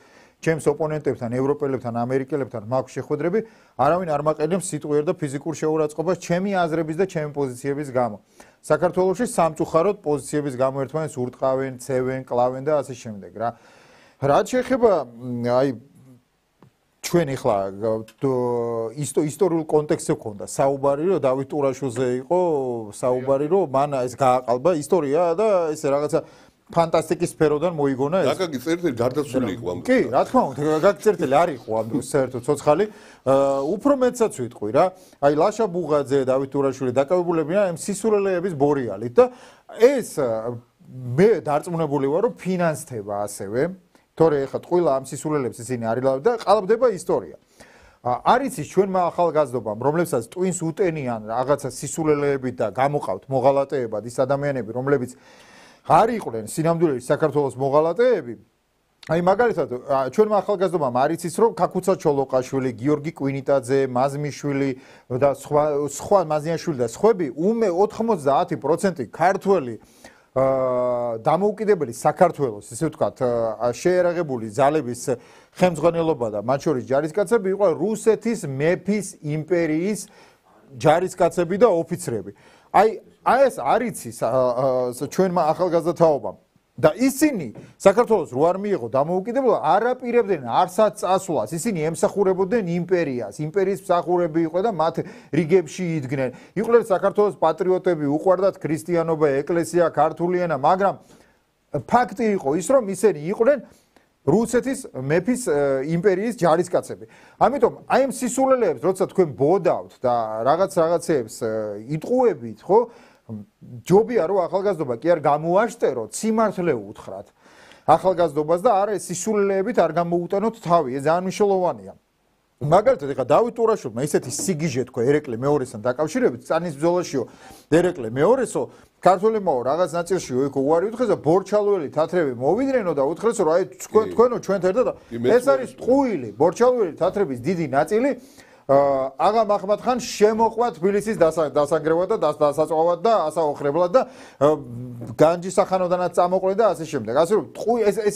ჩემს ოპონენტებთან, ევროპელებთან, ამერიკელებთან მაქვს შეხვედრები, არავინ არ მაყენებს სიტყვიერ და ფიზიკურ შეურაცხყოფას ჩემი აზრების და ჩემი პოზიციების გამო. საქართველოში სამწუხაროდ პოზიციების გამო ერთმანეთს ურტყავენ, ცევენ, კლავენ და ასე შემდეგ რა. რაც შეეხება აი ჩვენ ახლა ისტორიულ კონტექსტზე ვქონდა საუბარი რომ დავით ტურაშვილზე იყო საუბარი რომ მან ეს გააყალბა ისტორია და ესე რაღაცა ფანტასტიკის სფეროდან მოიგონა ეს. გაგი წერტილი გარდაცვლილი იყო ამ დროს. კი, რა თქმა უნდა, გაგი წერტილი არ იყო ამ დროს საერთოდ ცოცხალი. უფრო მეტსაც ვიტყვი რა. აი ლაშა ბუღაძე, დავით ტურაშვილი დაკავებულებია ამ სისულელეების ბორიალით და ეს მე დარწმუნებული ვარ რომ ფინანსდება ასევე. თორე ეხლა ტყუილა ამ სისულელებს ისინი არილავენ და ყალბდება ისტორია. არის ის ჩვენმა ახალგაზრდობამ, რომლებსაც ტვინს უტენიან რაღაცა სისულელეებით და გამოყავთ მოღალატეებად ის ადამიანები, რომლებიც არ იყვნენ სინამდვილეში საქართველოს მოღალატეები. აი მაგალითად ჩვენმა ახალგაზრდობამ არის ის რომ ქაქუცა ჩოლოყაშვილი, გიორგი კვინიტაძე, მაზმიშვილი და სხვა მაზიანშვილი და სხვები 90% ქართველი დამოუკიდებელი საქართველოს ისე ვთქვათ შეერაღებული ძალების ხელმძღვანელობა და მათ შორის ჯარისკაცები იყო რუსეთის მეფის იმპერიის ჯარისკაცები და ოფიცრები. აი ეს არის ჩვენმა ახალგაზრდა თაობამ და ისინი საქართველოს რო არ მიიღო დამოუკიდებლობა არ აპირებდნენ არცაც წასვლას ისინი ემსახურებოდნენ იმპერიას იმპერიის მსახურები იყო და მათ რიგებში იდგნენ იყვნენ საქართველოს პატრიოტები უყვარდათ ქრისტიანობა ეკლესია ქართული ენა მაგრამ ფაქტი იყო ის რომ ისინი იყვნენ რუსეთის მეფის იმპერიის ჯარისკაცები ამიტომ აი ამ სისულელეებს როცა თქვენ ბოდავთ და რაღაცეებს იტყუებით ხო ჯობია რომ ახალგაზრდობა კი არ გამოაშტეროთ სიმართლე უთხრათ ახალგაზრდობას და არა ეს სისულელეებით არ გამოუტანოთ თავი ეს ძალიან მნიშვნელოვანია მაგალითად ეხა დავით ტურაშოვმა ისეთი სიგიჟე თქვა ერეკლე მეორესთან დაკავშირებით წანის ბრძოლაშიო ერეკლე მეორესო ქართველებმაო რაღაც ნაწილშიო იქ უარი უთხრეს და ბორჩალოელი თათრები მოვიდნენ და უთხრეს რომ აი თქვენო ჩვენთან ერთად ეს არის ტყუილი ბორჩალოელი თათრების დიდი ნაწილი აღა მაჰმად-ხან შემოყვა თბილისის დასანგრევად და დასაწვავად და ასაოხრებლად და განჯის სახანოდანაც წამოყოლე და ასე შემდეგ. ასე რომ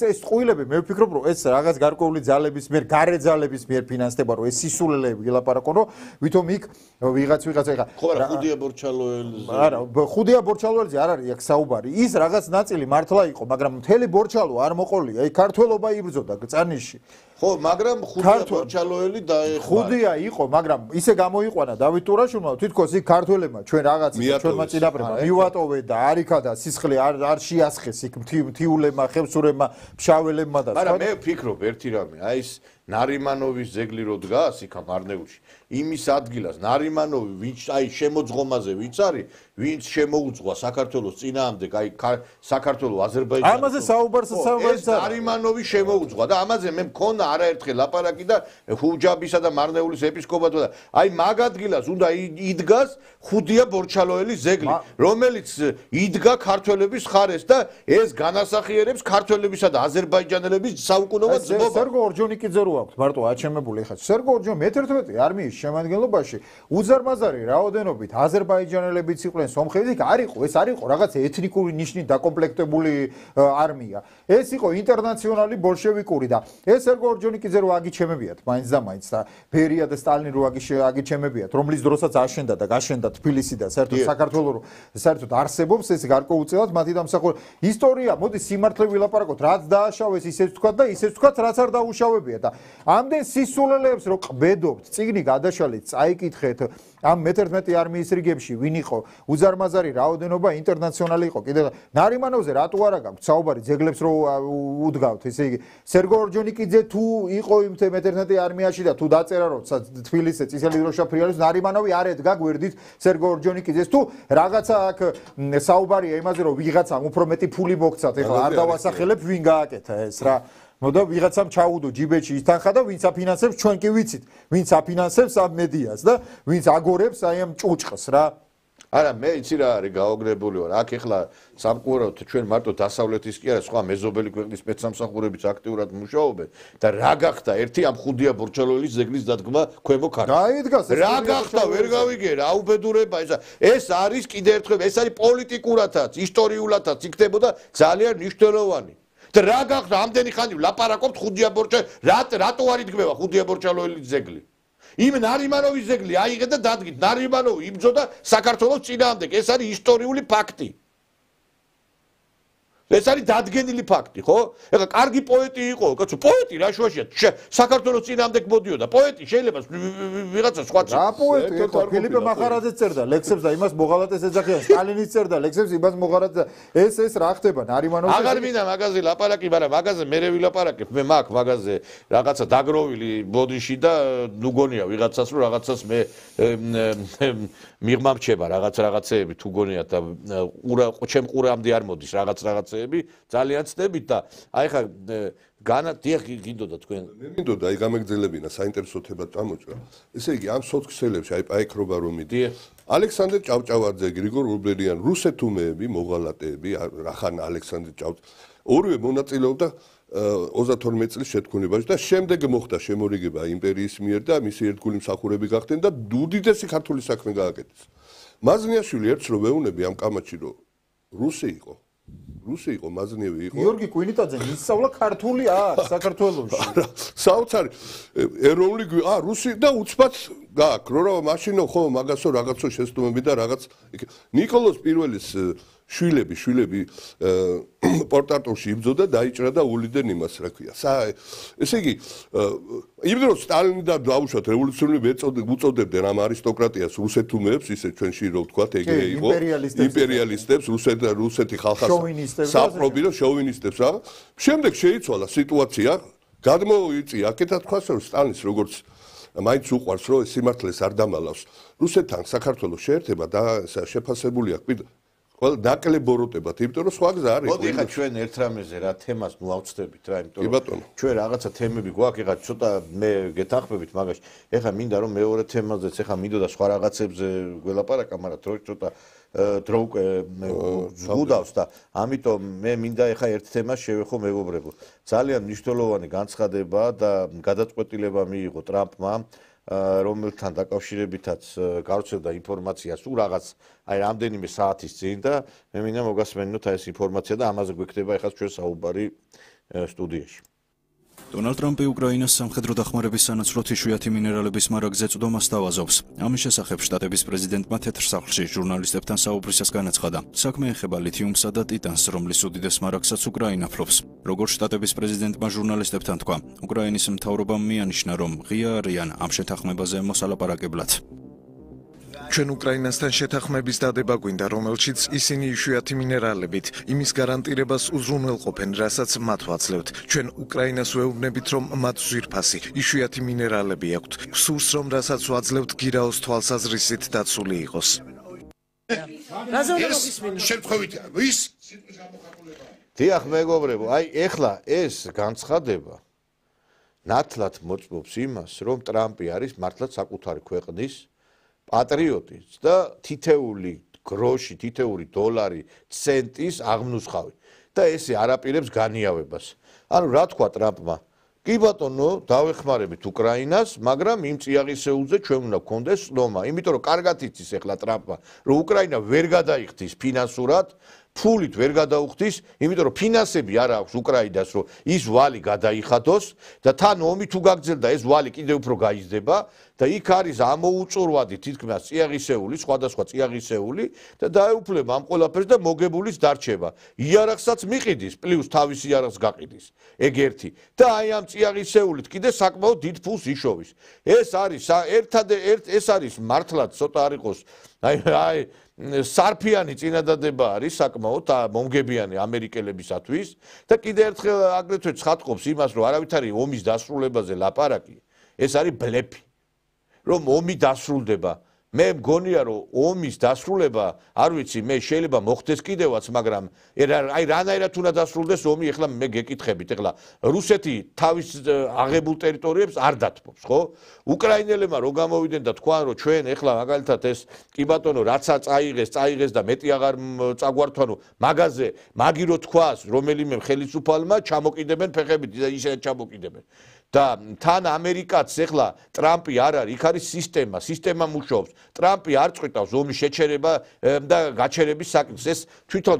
ეს ტყუილები მე ვფიქრობ რომ ეს რაღაც გარკვეული ძალების მიერ, გარე ძალების მიერ ფინანსდება რომ ეს სისულელეები ელაპარაკონ რომ ვითომ იქ ვიღაც ეხა ხო არა ხუდია ბორჩალოელზე არა ხუდია ბორჩალოელზე არ არის აქ საუბარი ის რაღაც ნაწილი მართლა იყო მაგრამ მთელი ბორჩალო არ მოყოლია აი ქართველობა იბრძოდა წანიში ხო მაგრამ ხუდია ბორჩალოელი დაეხმარა ხუდია იყო მაგრამ ისე გამოიყვანა დავით ტურაშოვმა თვითონ იქ ქართველებმა ჩვენ რაღაც ჩვენმა წინაპრებმა მივატოვე და არიქა და სისხლი არ შეასხეს იქ მთიულებმა ხევსურებმა ფშაველებმა და მაგრამ მე ვფიქრობ ერთი რამე აი ეს ნარიმანოვის ძეგლი რო დგას იქ მარნეულში იმის ადგილას ნარიმანოვი ვინც აი შემოძღომაზე ვინც არის ვინც შემოუძღვა საქართველოს წინააღმდეგ აი საქართველოს აზერბაიჯანის ამაზე საუბარს ნარიმანოვი შემოუძღვა და ამაზე მე მქონდა არაერთხელ ლაპარაკი და ხუჯაბისა და მარნეულის ეპისკოპოსმა და აი მაგ ადგილას უნდა იდგას ხუდია ბორჩალოელის ძეგლი რომელიც იდგა ქართველების ხარეს და ეს განასახიერებს ქართველებისა და აზერბაიჯანელების საუკუნოვად ძმობა სერგო ორჯონიკიძე რო აქვს მარტო აჩემებული ხა სერგო ორჯონ მე-11 არმიის შემადგენლობაში უზარმაზარი რაოდენობით აზერბაიჯანელებიც იყვნენ სომხებიც არ იყო ეს არ იყო რაღაც ეთნიკური ნიშნით დაკომპლექტებული არმია ეს იყო ინტერნაციონალი ბოლშევიკური და ეს სერგო ორჯონიკიძე რო აგიჩემებიათ მაინც და მაინც და ბერია და სტალინი რო აგიჩემებიათ რომლის დროსაც აშენდა და გაშენდა თბილისი და საერთოდ საქართველოს საერთოდ არსებობს ეს გარკვეულწილად მათი დამსახურება ისტორია მოდი სიმართლე ვილაპარაკოთ რაც დააშავეს ისეც თქვა და ისეც თქვა რაც არ დაუშავებია და ამდენ სისულელეებს რო ყბედობთ წიგნი გადაშალეთ წაიკითხეთ ამ მე-11 არმიის რიგებში ვინ იყო უზარმაზარი რაოდენობა ინტერნაციონალი იყო კიდე ნარიმანოვზე რატო არა გაქვთ საუბარი ძეგლებს რო უდგავთ ესე იგი სერგო ორჯონიკიძე თუ იყო იმ მე-11 არმიაში და თუ დაწერა რომ თბილისზე წითელი დროშა ფრიალებს ნარიმანოვი არ ედგა გვერდით სერგო ორჯონიკიძეს თუ რაღაცა აქ საუბარია იმაზე რომ ვიღაცამ უფრო მეტი ფული მოგცათ ეხლა არ დავასახელებ ვინ გააკეთა ეს რა მოდა ვიღაცამ ჩაუდო ჯიბეში ის თანხა და ვინც აფინანსებს ჩვენ კი ვიცით ვინც აფინანსებს ამ მედიას და ვინც აგორებს აი ამ ჭუჭყს რა არა მე იცი რა არის გაოგნებული ვარ აქ ეხლა სამყუროდ ჩვენ მარტო დასავლეთის კი არა სხვა მეზობელი ქვეყნის სპეცსამსახურებიც აქტიურად მუშაობენ და რა გახდა ერთი ამ ხუდია ბორჩალოელის ძეგლის დადგმა ქვემო ქართლში რა გახდა ვერ გავიგე რა უბედურება ეს არის კიდე ერთხელ ეს არის პოლიტიკურათაც ისტორიულათაც იქნებოდა ძალიან მნიშვნელოვანი და რა გახდა ამდენი ხანი ლაპარაკობთ ხუდია ბორჩალოელის რატო არ იდგმება ხუდია ბორჩალოელის ძეგლი იმ ნარიმანოვის ძეგლი აიღე და დადგით ნარიმანოვი იბრძოდა საქართველოს წინააღმდეგ ეს არის ისტორიული ფაქტი ეს არის დადგენილი ფაქტი ხო ეხლა კარგი პოეტი იყო კაცო პოეტი რა შუაშია საქართველოს წინააღმდეგ მოდიოდა პოეტი შეიძლება ვიღაცა სხვა რა პოეტი იყო ფილიპე მახარაძე წერდა ლექსებს და იმას მოღალატეს ეძახიან სტალინის წერდა ლექსებს იმას მოღალატე ეს რა ხდება ნარიმანოვი აღარ მინდა მაგაზე ლაპარაკი მაგრამ მაგაზე მე ვილაპარაკებ მე მაგ მაგაზე რაღაცა დაგროვილი ბოდიში და ნუ გონია ვიღაცას რომ რაღაცას მე მიღმამჩება რაღაცეები თუ გონიათ და ჩემ ყურამდე არ მოდის რაღაცეები ძალიან ცდებით და აი ხა განადიახ გინდოდა თქვენ მე მინდოდა აი გამეგრძელებინა საინტერესო თემა წამოჭრა ესე იგი ამ სოციალებში აი პაიქრობა რომ მიდი ალექსანდრე ჭავჭავაძე გრიგორ ურბელიან რუსეთუმეები მოღალატეები ახან ალექსანდრე ორივე მონაწილეობდა 32 წლის შეთქმულებაში და შემდეგ მოხდა შემორიგება იმპერიის მიერ და მისი ერთგული მსახურები გახდნენ და უდიდესი ქართული საქმე გააკეთეს მაზნიაშვილი ერთს რო ვეუნები ამ კამათში რომ რუსი იყო მაზნიევი იყო გიორგი კვინიტაძე ისწავლა ქართული აქვს საქართველოში საოცარი ეროვნული რუსი და უცბად გაქვს რომ მაშინო ხო მაგასო რაღაცო შეცდომები და რაღაც ნიკოლოს პირველის შვილები პორტარტურში იბრძოდა დაიჭრა და ულიდან იმას რა ქვია. ესე იგი იმდრო სტალინი და დაუშვათ რევოლუციონერი უწოდებდნენ ამ არისტოკრატიას რუსეთუმეებს ისე ჩვენში რო ვთქვათ ეგრე იყო იმპერიალისტებს რუსეთი ხალხას საპრობილო შოვინისტებს რა. შემდეგ შეიცვალა სიტუაცია გადმოიწია აქეთაც თქვას რომ სტალინის როგორც მაინც უყვარს რომ სიმართლეს არ დამალავს რუსეთთან საქართველოს შეერთება და შეფასებული აქვს ყველა დაკლებოროტებათ, იმიტომ რომ სხვა გზა არ იყო. მოდი ხა ჩვენ ერთ რამეზე რა თემას ნუ ავწდებით რა, იმიტომ რომ ჩვენ რაღაცა თემები გვაქვს, ეხლა ცოტა მე გეთანხმებით მაგაში. ეხლა მინდა რომ მეორე თემაზეც ეხლა მინდოდა სხვა რაღაცებზე გველაპარაკა, მაგრამ ცოტა დრო უკვე ზღუდავს და ამიტომ მე მინდა ეხლა ერთ თემას შევეხო მეგობრებო. ძალიან მნიშვნელოვანი განცხადება და გადაწყვეტილება მიიღო ტრამპმა რომელთან დაკავშირებითაც გავრცელდა ინფორმაცია სულ რაღაც აი რამდენიმე საათის წინ და მე მინდა მოგასმენინოთ აი ეს ინფორმაცია და ამაზე გვექნება ახლა ჩვენ საუბარი სტუდიაში. დონალდ ტრამპი უკრაინას სამხედრო დახმარების სანაცვლოდ იშვიათი მინერალების მარაგზე წვდომას თავაზობს. ამის შესახებ შტატების პრეზიდენტმა თეთრ სახლში ჟურნალისტებთან საუბრისას განაცხადა. საქმე ეხება ლითიუმსა და ტიტანს, რომლის უდიდეს მარაგსაც უკრაინა ფლობს. როგორც შტატების პრეზიდენტმა ჟურნალისტებთან თქვა, უკრაინის მთავრობამ მიანიშნა, რომ ღია არიან ამ შეთანხმებაზე მოსალაპარაკებლად. ჩვენ უკრაინასთან შეთანხმების დადება გვინდა, რომელშიც ისინი იშვიათი მინერალებით იმის გარანტირებას უზრუნველყოფენ, რასაც მათ ვაძლევთ. ჩვენ უკრაინას ვეუბნებით, რომ მათ ძვირფასი, იშვიათი მინერალები აქვთ. სურს რომ რასაც ვაძლევთ გირაოს თვალსაზრისით დაცული იყოს. დიახ მეგობრებო, აი ეხლა ეს განცხადება ნათლად მოწმობს იმას, რომ ტრამპი არის მართლაც საკუთარი ქვეყნის პატრიოტი და თითეული გროში, თითეული დოლარი, ცენტის აღმნუსხავი და ესე არაპირებს განიავებას. ანუ რა თქვა ტრამპმა? კი ბატონო, დავეხმარებით უკრაინას, მაგრამ იმ წიაღისეულზე ჩვენ უნდა გქონდეს ცნობა, იმიტომ რომ კარგად იცის ეხლა ტრამპმა, რომ უკრაინა ვერ გადაიხდის ფინანსურად, ფულით ვერ გადაუხდის, იმიტომ რომ ფინანსები არ აქვს უკრაინას, რომ ის ვალი გადაიხადოს და თან ომი თუ გაგრძელდა, ეს ვალი კიდევ უფრო გაიზრდება და იქ არის ამოუწურვადი თითქმის წიაღისეული, სხვადასხვა წიაღისეული და დაეუფლება ამ ყველაფერს და მოგებულის დარჩება. იარაღსაც მიყიდის, პლუს თავის იარაღს გაყიდის. ეგ ერთი. და აი ამ წიაღისეულით კიდე საკმაოდ დიდ ფულს იშოვის. ეს არის ეს არის მართლაც ცოტა არ იყოს. აი სარფიანი წინადადება არის საკმაოდ მომგებიანი ამერიკელებისათვის და კიდე ერთხელ აგრეთვე ცხადყოფს იმას, რომ არავითარი ომის დასრულებაზე ლაპარაკი, ეს არის ბლეფი. რომ ომი დასრულდება. მე მგონია რომ ომის დასრულება, არ ვიცი, მე შეიძლება მოხდეს კიდევაც, მაგრამ აი რანაირად უნდა დასრულდეს ომი, ეხლა მე გეკითხებით, ეხლა რუსეთი თავის აღებულ ტერიტორიებს არ დათმობს, ხო? უკრაინელებმა რო გამოვიდნენ და თქვან, რომ ჩვენ ეხლა მაგალითად ეს კი ბატონო, რაცა წაიღეს და მეტი აღარ წაგვართვანო, მაგაზე მაგი რო თქვას, რომელიმე ხელისუფალმა ჩამოკიდებენ ფეხებით და ისე ჩამოკიდებენ. და თან ამერიკაც ეხლა ტრამპი არ არის, იქ არის სისტემა მუშაობს. ტრამპი არ წყვიტავს ომის შეჩერება და გაჩერების საკითხს. ეს თვითონ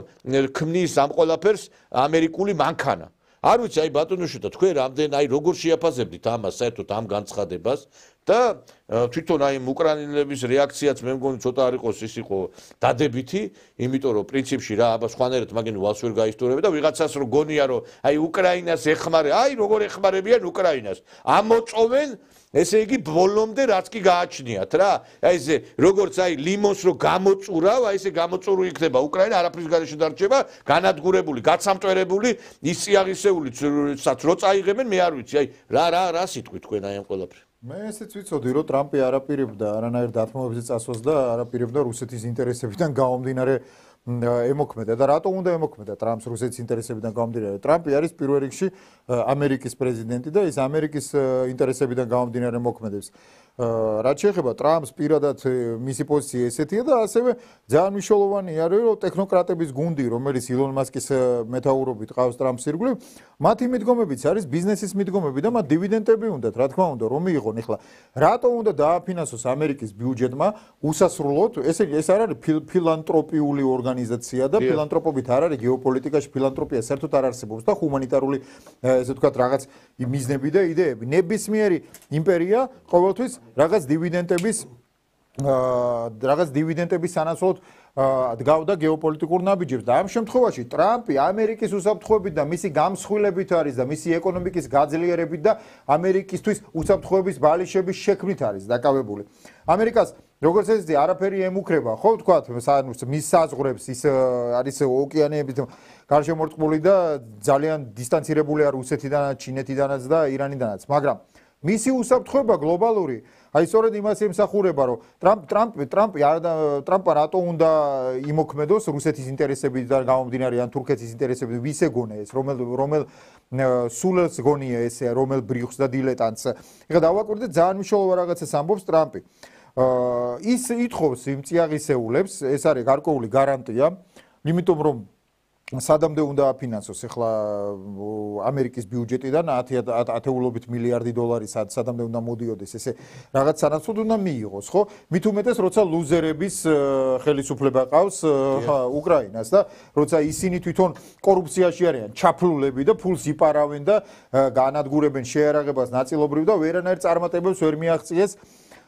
ქმნის ამ ყველაფერს ამერიკული მანქანა. არ ვიცი, აი ბატონიშო და თქვენ რამდენ აი როგორ შეაფასებდით ამას საერთოდ ამ განცხადებას და თვითონ აი უკრაინელების რეაქციაც მე მგონი ცოტა არ იყოს ის იყო დადებითი, იმიტომ რომ პრინციპში რა აბა სხვანაირად მაგენ ვალს ვერ გაისტორებდა და ვიღაცას რო გონია რომ აი უკრაინას ეხმარე, აი როგორ ეხმარებიან უკრაინას. ამოწოვენ ესე იგი ბოლომდე რაც კი გააჩნიათ რა. აი ესე როგორც აი ლიმონს რო გამოწურავ, აი ესე გამოწურვი იქნება უკრაინა, არაფრის გარეშე დარჩება, განადგურებული, გაცამტვერებული, ის წიაღისეულიც რო წაიღებენ, მე არ ვიცი, აი რა სიტყვით თქვენ აი ამ ყველაფერს. მე ესეც ვიცოდი, რომ ტრამპი არაპირებდა არანაირ დათმობებზე წასვლას და არაპირებდა რუსეთის ინტერესებიდან გამომდინარე ემოქმედა და რატომ უნდა ემოქმედა ტრამპს რუსეთის ინტერესებიდან გამომდინარე? ტრამპი არის პირველ რიგში ამერიკის პრეზიდენტი და ის ამერიკის ინტერესებიდან გამომდინარე მოქმედებს. რაც შეეხება ტრამპს პირადად მისი პოზიცია ესეთია და ასევე ძალიან მნიშვნელოვანი არის რომ ტექნოკრატების გუნდი, რომელიც ილონ მასკის მეთაურობით ყავს ტრამპს ირგვლივ, მათი მიდგომებიც არის ბიზნესის მიდგომები და მათ დივიდენდები უნდათ, რა თქმა უნდა, რომ მიიღონ. ეხლა რატომ უნდა დააფინანსოს ამერიკის ბიუჯეტმა უსასრულოდ? ეს არ არის ფილანტროპიული ორგანიზაცია და ფილანტროპობით არ არის გეოპოლიტიკაში ფილანტროპია საერთოდ არ არსებობს და ჰუმანიტარული ესე ვთქვათ რაღაც მიზნები და იდეები. ნებისმიერი იმპერია ყოველთვის რაღაც დივიდენდების სანაცვლოდ დგავდა გეოპოლიტიკურ ნაბიჯებს და ამ შემთხვევაში ტრამპი ამერიკის უსაფრთხოებით და მისი გამსხვილებით არის და მისი ეკონომიკის გაძლიერებით და ამერიკისთვის უსაფრთხოების ბალიშების შექმნით არის დაკავებული. ამერიკას როგორც ესეთი არაფერი ემუქრება, ხო ვთქვათ, მის საზღვრებს ის არის ოკეანეებით გარშემორტყმული და ძალიან დისტანცირებული არის რუსეთიდანაც, ჩინეთიდანაც და ირანიდანაც, მაგრამ მისი უსაფრთხოება გლობალური აი სწორედ იმას ემსახურება, რომ ტრამპმა რატო უნდა იმოქმედოს რუსეთის ინტერესებიდან გამომდინარე ან თურქეთის ინტერესებიდან, ვის ეგონა ეს, რომელ სულელს გონია ესე, რომელ ბრიუხს და დილეტანტს. ეხლა დავაკვირდეთ ძალიან მნიშვნელოვან რაღაცას ამბობს ტრამპი. ის ითხოვს იმ წიაღისეულებს, ეს არის გარკვეული გარანტია, იმიტომ რომ სადამდე უნდა აფინანსოს ახლა ამერიკის ბიუჯეტიდან 10-ათეულობით მილიარდი დოლარი სადამდე უნდა მოდიოდეს ესე რაღაც სანაცვლოდ უნდა მიიღოს ხო მით უმეტეს როცა ლუზერების ხელისუფლება ყავს უკრაინას და როცა ისინი თვითონ კორუფციაში არიან ჩაფლულები და ფულს იპარავენ და განადგურებენ შეერაღებას ნაწილობრივ და ვერანაირ წარმატებებს ვერ მიაღწიეს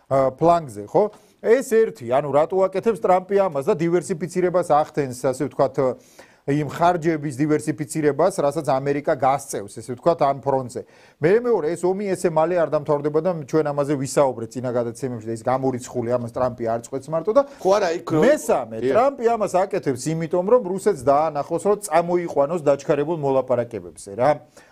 ფლანგზე ხო ეს ერთი ანუ რატო აკეთებს ტრამპი ამას და დივერსიფიცირებას ახდენს ასე ვთქვათ იმ ხარჯების დივერსიფიცირებას, რასაც ამერიკა გასწევს, ესე ვთქვათ, ამ ფრონტზე. მეორე ეს ომი ესე მალე არ დამთავრდება და ჩვენ ამაზე ვისაუბრეთ წინა გადაცემებში და ის გამორიცხული ამას ტრამპი არ წყვეტს მარტო და მესამე ტრამპი ამას აკეთებს იმიტომ რომ რუსეთს დაანახოს რომ წამოიყვანოს დაჩქარებულ მოლაპარაკებებზე რა.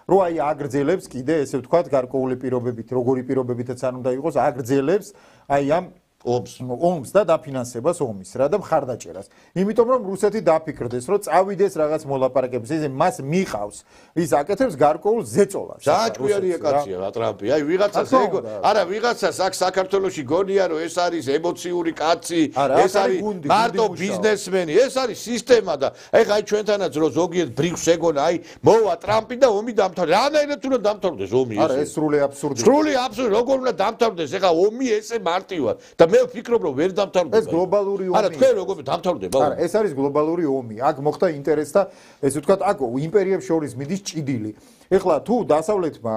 რო აი აგრძელებს კიდე ესე ვთქვათ გარკვეული პირობებით, როგორი პირობებითაც არ უნდა იყოს, აგრძელებს აი ამ ომს და დაფინანსებას ომის რა და მხარდაჭერას. იმიტომ რომ რუსეთი დაფიქრდეს რომ წავიდეს რაღაც მოლაპარაკებებზე, ისე მას მიყავს. ის აკეთებს გარკვეულ ზეწოლას. დააჭკვიანია კაცია რა ტრამპი. აი ვიღაცას ეგო, არა ვიღაცას აქ საქართველოში გონია რომ ეს არის ემოციური კაცი, ეს არის მარტო ბიზნესმენი, ეს არის სისტემა და ეხლა აი ჩვენთანაც რო ზოგიერთ ბრიუხს ეგონა, აი მოვა ტრამპი და ომი დამთავრდა. რანაირად უნდა დამთავრდეს ომი ეს? არა ეს სრული აბსურდია. სრული აბსურდი, როგორ უნდა დამთავრდეს? ეხლა ომი ესე მარტივად და მე ვფიქრობ რომ ვერ დამთავრდება. ეს გლობალური ომი. არა, თქვენ როგორ დამთავრდება? არა, ეს არის გლობალური ომი. აქ მოხდა ინტერესთა, ესე ვთქვათ, აქ იმპერიებს შორის მიდის ჭიდილი. ეხლა თუ დასავლეთმა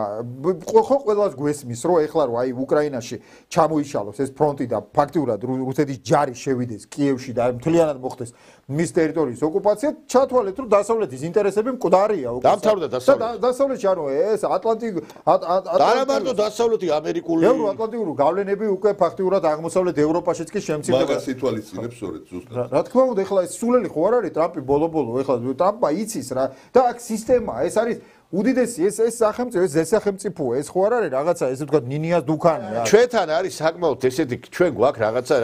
ხო ყველას გვესმის, რომ ეხლა რომ აი უკრაინაში ჩამოიშალოს ეს ფრონტი და ფაქტიურად რუსეთის ჯარი შევიდეს კიევში და მთლიანად მოხდეს მის ტერიტორიის ოკუპაცია, ჩათვალეთ რომ დასავლეთის ინტერესები მკვდარია უკვე. დამთავრდა დასავლეთი. დასავლეთში ანუ ეს არა მარტო დასავლეთი ამერიკული ევროატლანტიკური გავლენები უკვე ფაქტიურად აღმოსავლეთ ევროპაშიც კი შემცირდება. მაგას ითვალისწინებს სწორედ ზუსტად. რა თქმა უნდა, ეხლა ეს სულელი ხო არ არის ტრამპი ბოლო-ბოლო, ეხლა ტრამპმა იცის რა და აქ სისტემაა, ეს არის უდიდესი ეს სახელმწიფო, ეს ზესახელმწიფოა, ეს ხო არ არის რაღაცა, ესე ვთქვათ, ნინიას დუქანი. ჩვენთან არის საკმაოდ ესეთი, ჩვენ გვაქვს რაღაცა,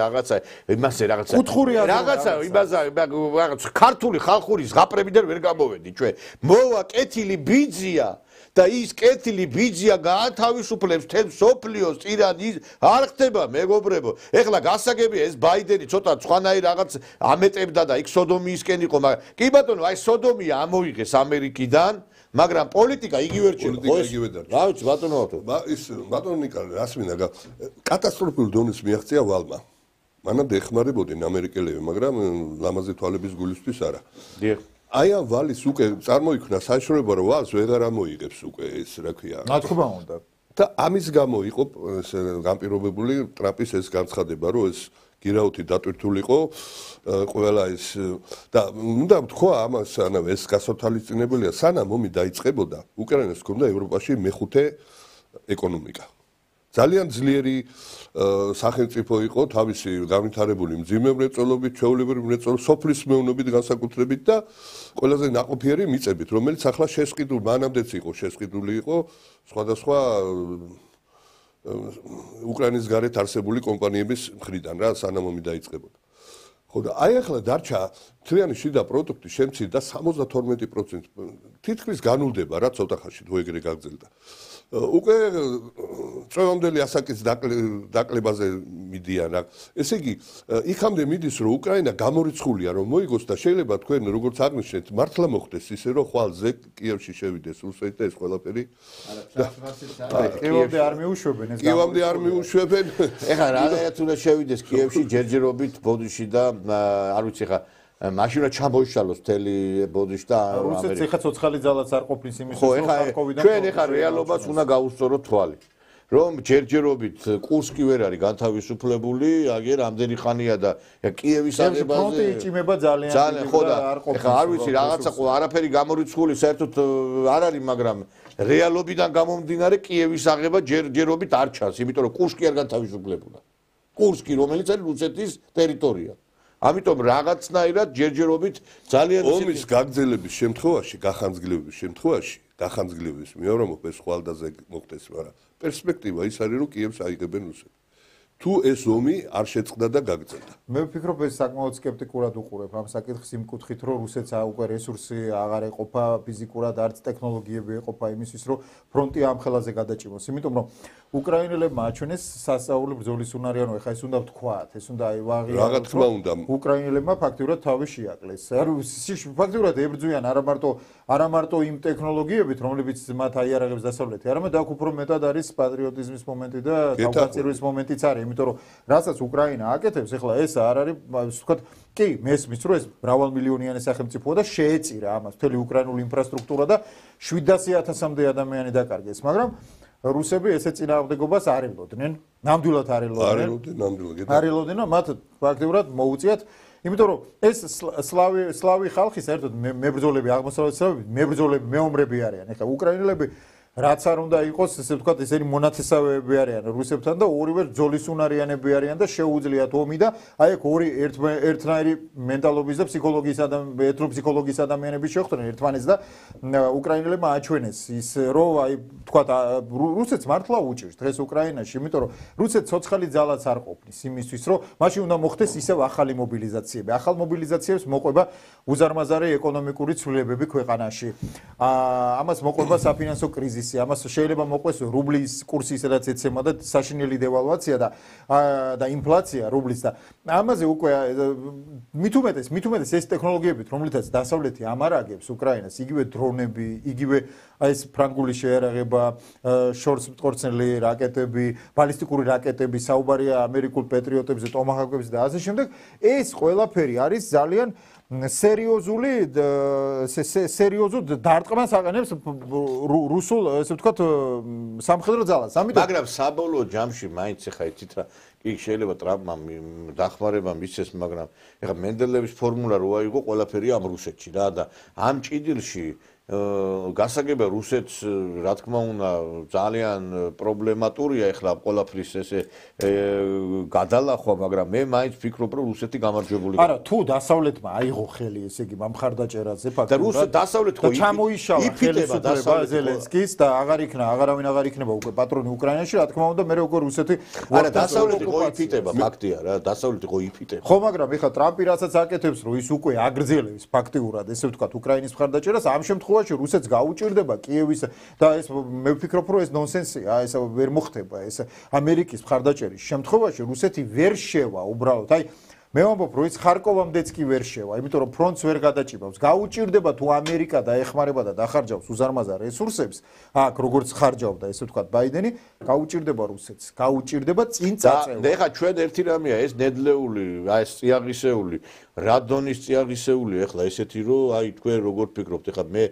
იმასე რაღაცა. კუთხური რაღაცა, იმაზე, ქართული ხალხური ზღაპრებიდან ვერ გამოვედი ჩვენ. მოვა კეთილი ბიძია და ის კეთილი ბიძია გაათავისუფლებს თელ სოფლიოს ტირანის არ ხდება მეგობრებო. ეხლა გასაგებია ეს ბაიდენი ცოტა სხვანაირ რაღაც ამეტებდა და იქ სოდომიისკენ იყო, მაგრამ კი ბატონო, აი სოდომია ამოიღეს ამერიკიდან. მაგრამ პოლიტიკა იგივე რჩება. პოლიტიკა იგივე დარჩა. რა ვიცი ბატონო ის ბატონო ნიკა რას მინდა კატასტროფულ დონეს მიაღწია ვალმა. მანამდე ეხმარებოდნენ ამერიკელები, მაგრამ ლამაზი თვალების გულისთვის არა. დიახ. აი ამ ვალის უკვე წარმოიქმნა საშუალება რომ ვალს ვეღარ ამოიღებს უკვე ეს რა ქვია. რა თქმა უნდა. და ამის გამო იყო განპირობებული ტრამპის ეს განცხადება რომ ეს გირაუთი დატვირთულიყო ყველა ეს და უნდა ვთქვა ამას ანუ ეს გასათვალისწინებელია სანამ ომი დაიწყებოდა უკრაინას ჰქონდა ევროპაში მეხუთე ეკონომიკა ძალიან ძლიერი სახელმწიფო იყო თავისი განვითარებული მძიმე მრეწველობით, ჩვეულებრივი მრეწველობით, სოფლის მეურნეობით განსაკუთრებით და ყველაზე ნაყოფიერი მიწებით, რომელიც ახლა შესყიდული, მანამდეც იყო შესყიდული იყო სხვადასხვა უკრაინის გარეთ არსებული კომპანიების მხრიდან რა სანამ ომი დაიწყებოდა. ხო და აი ახლა დარჩა მთლიანი შიდა პროდუქტი შემცირდა 72%. თითქმის განულდება რა ცოტა ხანში თუ ეგრე გაგრძელდა. უკვე წვევამდელი ასაკის დაკლებაზე მიდიან რა. ესე იგი, იქამდე მიდის რომ უკრაინა გამორიცხულია რომ მოიგოს და შეიძლება თქვენ როგორც აღნიშნეთ, მართლა მოხდეს ისე რომ ხვალზე კიევში შევიდეს რუსეთი და ეს ყველაფერი. კიევამდე არ მიუშვებენ ეს. კიევამდე არ მიუშვებენ. ეხლა რადგანაც უნდა შევიდეს კიევში ჯერჯერობით ბოდიში და არ ვიცი ეხლა მაშინ რა ჩამოიშალოს მთელი ბოდიში და რუსეთს ეხა ცოცხალი ძალაც არ ყოფნის იმის ხო ეხლა ჩვენ ეხლა რეალობას უნდა გავუსწოროთ თვალი რომ ჯერჯერობით კურსკი ვერ არის განთავისუფლებული, აგერ ამდენი ხანია და კიევის აღებაზე ფრონტი იჭიმება ძალიან ხო და ეხლა არ ვიცი რაღაცა არაფერი გამორიცხული საერთოდ არ არის, მაგრამ რეალობიდან გამომდინარე კიევის აღება ჯერჯერობით არ ჩანს, იმიტომ რომ კურსკი არ განთავისუფლებულა. კურსკი, რომელიც არის რუსეთის ტერიტორია. ამიტომ რაღაცნაირად ჯერჯერობით ძალიან ომის გაგრძელების შემთხვევაში, გახანძგლების მეომრებობის ხვალდაზე მოხდეს, მაგრამ პერსპექტივა ის არის, რომ კიევს აიღებენ რუსები. თუ ეს ომი არ შეწყდა და გაგრძელდა. მე ვფიქრობ, ეს საკმაოდ სკეპტიკურად უყურებ ამ საკითხს იმ კუთხით, რომ რუსეთს უკვე რესურსი აღარ ეყოფა ფიზიკურად, არც ტექნოლოგიები ეყოფა იმისთვის, რომ ფრონტი ამ ხელაზე გადაჭიმოს. იმიტომ რომ უკრაინელებმა აჩვენეს სასწაული ბრძოლის უნარი, ანუ ეხა ეს უნდა ვთქვათ, ეს უნდა ვაღიაროთ. რა თქმა უნდა, უკრაინელებმა ფაქტიურად თავი შეაკლეს. ფაქტიურად ებრძვიან არა მარტო იმ ტექნოლოგიებით, რომლებიც მათ აიარაღებს დასავლეთი, არამედ აქ უფრო მეტად არის პატრიოტიზმის მომენტი და თავგაწირვის მომენტიც არის. იმიტომ რომ რასაც უკრაინა აკეთებს, ეხლა ეს არ არის, ვთქვათ, კი, მესმის, რომ ეს მრავალმილიონიანი სახელმწიფოა და შეეწირა ამას მთელი უკრაინული ინფრასტრუქტურა და 700,000-მდე ადამიანი დაკარგეს, მაგრამ რუსები ესე წინააღმდეგობას არ ელოდნენ, ნამდვილად არ ელოდნენ, მათ ფაქტიურად მოუწიათ, იმიტომ რომ ეს სლავი ხალხი საერთოდ მებრძოლები აღმოსავლეთ სლავები, მებრძოლები მეომრები არიან, ეხლა უკრაინელები რაც არ უნდა იყოს, ესე ვთქვათ, ესენი მონათესავეები არიან რუსებთან და ორივე ძოლისუნარიანები არიან და შეუძლიათ ომი და აი ეგ ორი ერთნაირი მენტალობის და ეთნოფსიქოლოგიის ადამიანები შეხვდნენ ერთმანეთს და უკრაინელებმა აჩვენეს ის, რომ აი ვთქვათ, რუსეთს მართლა უჭირს დღეს უკრაინაში, იმიტომ რომ რუსეთს ცოცხალი ძალაც არ ყოფნის იმისთვის, რომ მაშინ უნდა მოხდეს ისევ ახალი მობილიზაციები. ახალ მობილიზაციებს მოყვება უზარმაზარი ეკონომიკური ცვლილებები ქვეყანაში. ამას მოყვება საფინანსო კრიზისი. ამას შეიძლება მოყვეს რუბლის კურსი სადაც ეცემა და საშინელი დევალვაცია და ინფლაცია რუბლის და ამაზე უკვე მით უმეტეს ეს ტექნოლოგიებით, რომლითაც დასავლეთი ამარაგებს უკრაინას, იგივე დრონები, იგივე ეს ფრანგული შეიარაღება, შორსმტკორცნელი რაკეტები, ბალისტიკური რაკეტები, საუბარია ამერიკულ პეტრიოტებზე, ტომაჰავკებზე და ასე შემდეგ, ეს ყველაფერი არის ძალიან სერიოზულ დარტყმას აყენებს რუსულ, ესე ვთქვათ, სამხედრო ძალას. მაგრამ საბოლოო ჯამში მაინც ეხა იცით რა, კი შეიძლება ტრამპმა დახმარება მისცეს, მაგრამ ეხა მენდელევის ფორმულა რო აიღო ყველაფერი ამ რუსეთში რა და ამ ჭიდილში გასაგება რუსეთს რა თქმა უნდა ძალიან პრობლემატურია ეხლა ყველაფრის ესე გადალახვა, მაგრამ მე მაინც ვფიქრობ, რომ რუსეთი გამარჯვებული არა, თუ დასავლეთმა აიღო ხელი, ესე იგი მამხარდაჭერაზე ფაქტობრივად და დასავლეთ ხო ჩამოიშალა ხელისუფლება ზელენსკის და აღარავინ აღარ იქნება უკვე პატრონი უკრაინაში, რა თქმა უნდა, მე როგორ რუსეთი არა დასავლეთი ხო იფიტება, ფაქტია რა, დასავლეთი ხო იფიტება. ხო, მაგრამ ეხლა ტრამპი რასაც აკეთებს, რომ ის უკვე აგრძელებს ფაქტიურად, ესე ვთქვათ, უკრაინის მხარდაჭერას, ამ შემთხვევაში რუსეთს გაუჭირდება კიევის და ეს მე ვფიქრობ, რომ ეს ნონსენსია, ეს ვერ მოხდება, ეს ამერიკის მხარდაჭერის შემთხვევაში რუსეთი ვერ შევა უბრალოდ. აი მე ვამბობ, რომ ის ხარკოვამდეც კი ვერ შევა, იმიტომ რომ ფრონტს ვერ გადაჭიმავს. გაუჭირდება თუ ამერიკა დაეხმარება და დახარჯავს უზარმაზარ რესურსებს, აქ როგორც ხარჯავდა, ესე ვთქვათ, ბაიდენი, გაუჭირდება რუსეთს, გაუჭირდება წინ წაწევა. და ეხა ჩვენ ერთი რამეა, ეს ნედლეული, აი ეს წიაღისეული, რადონის წიაღისეული, ეხლა ესეთი რომ აი თქვენ როგორ ფიქრობთ, ეხლა მე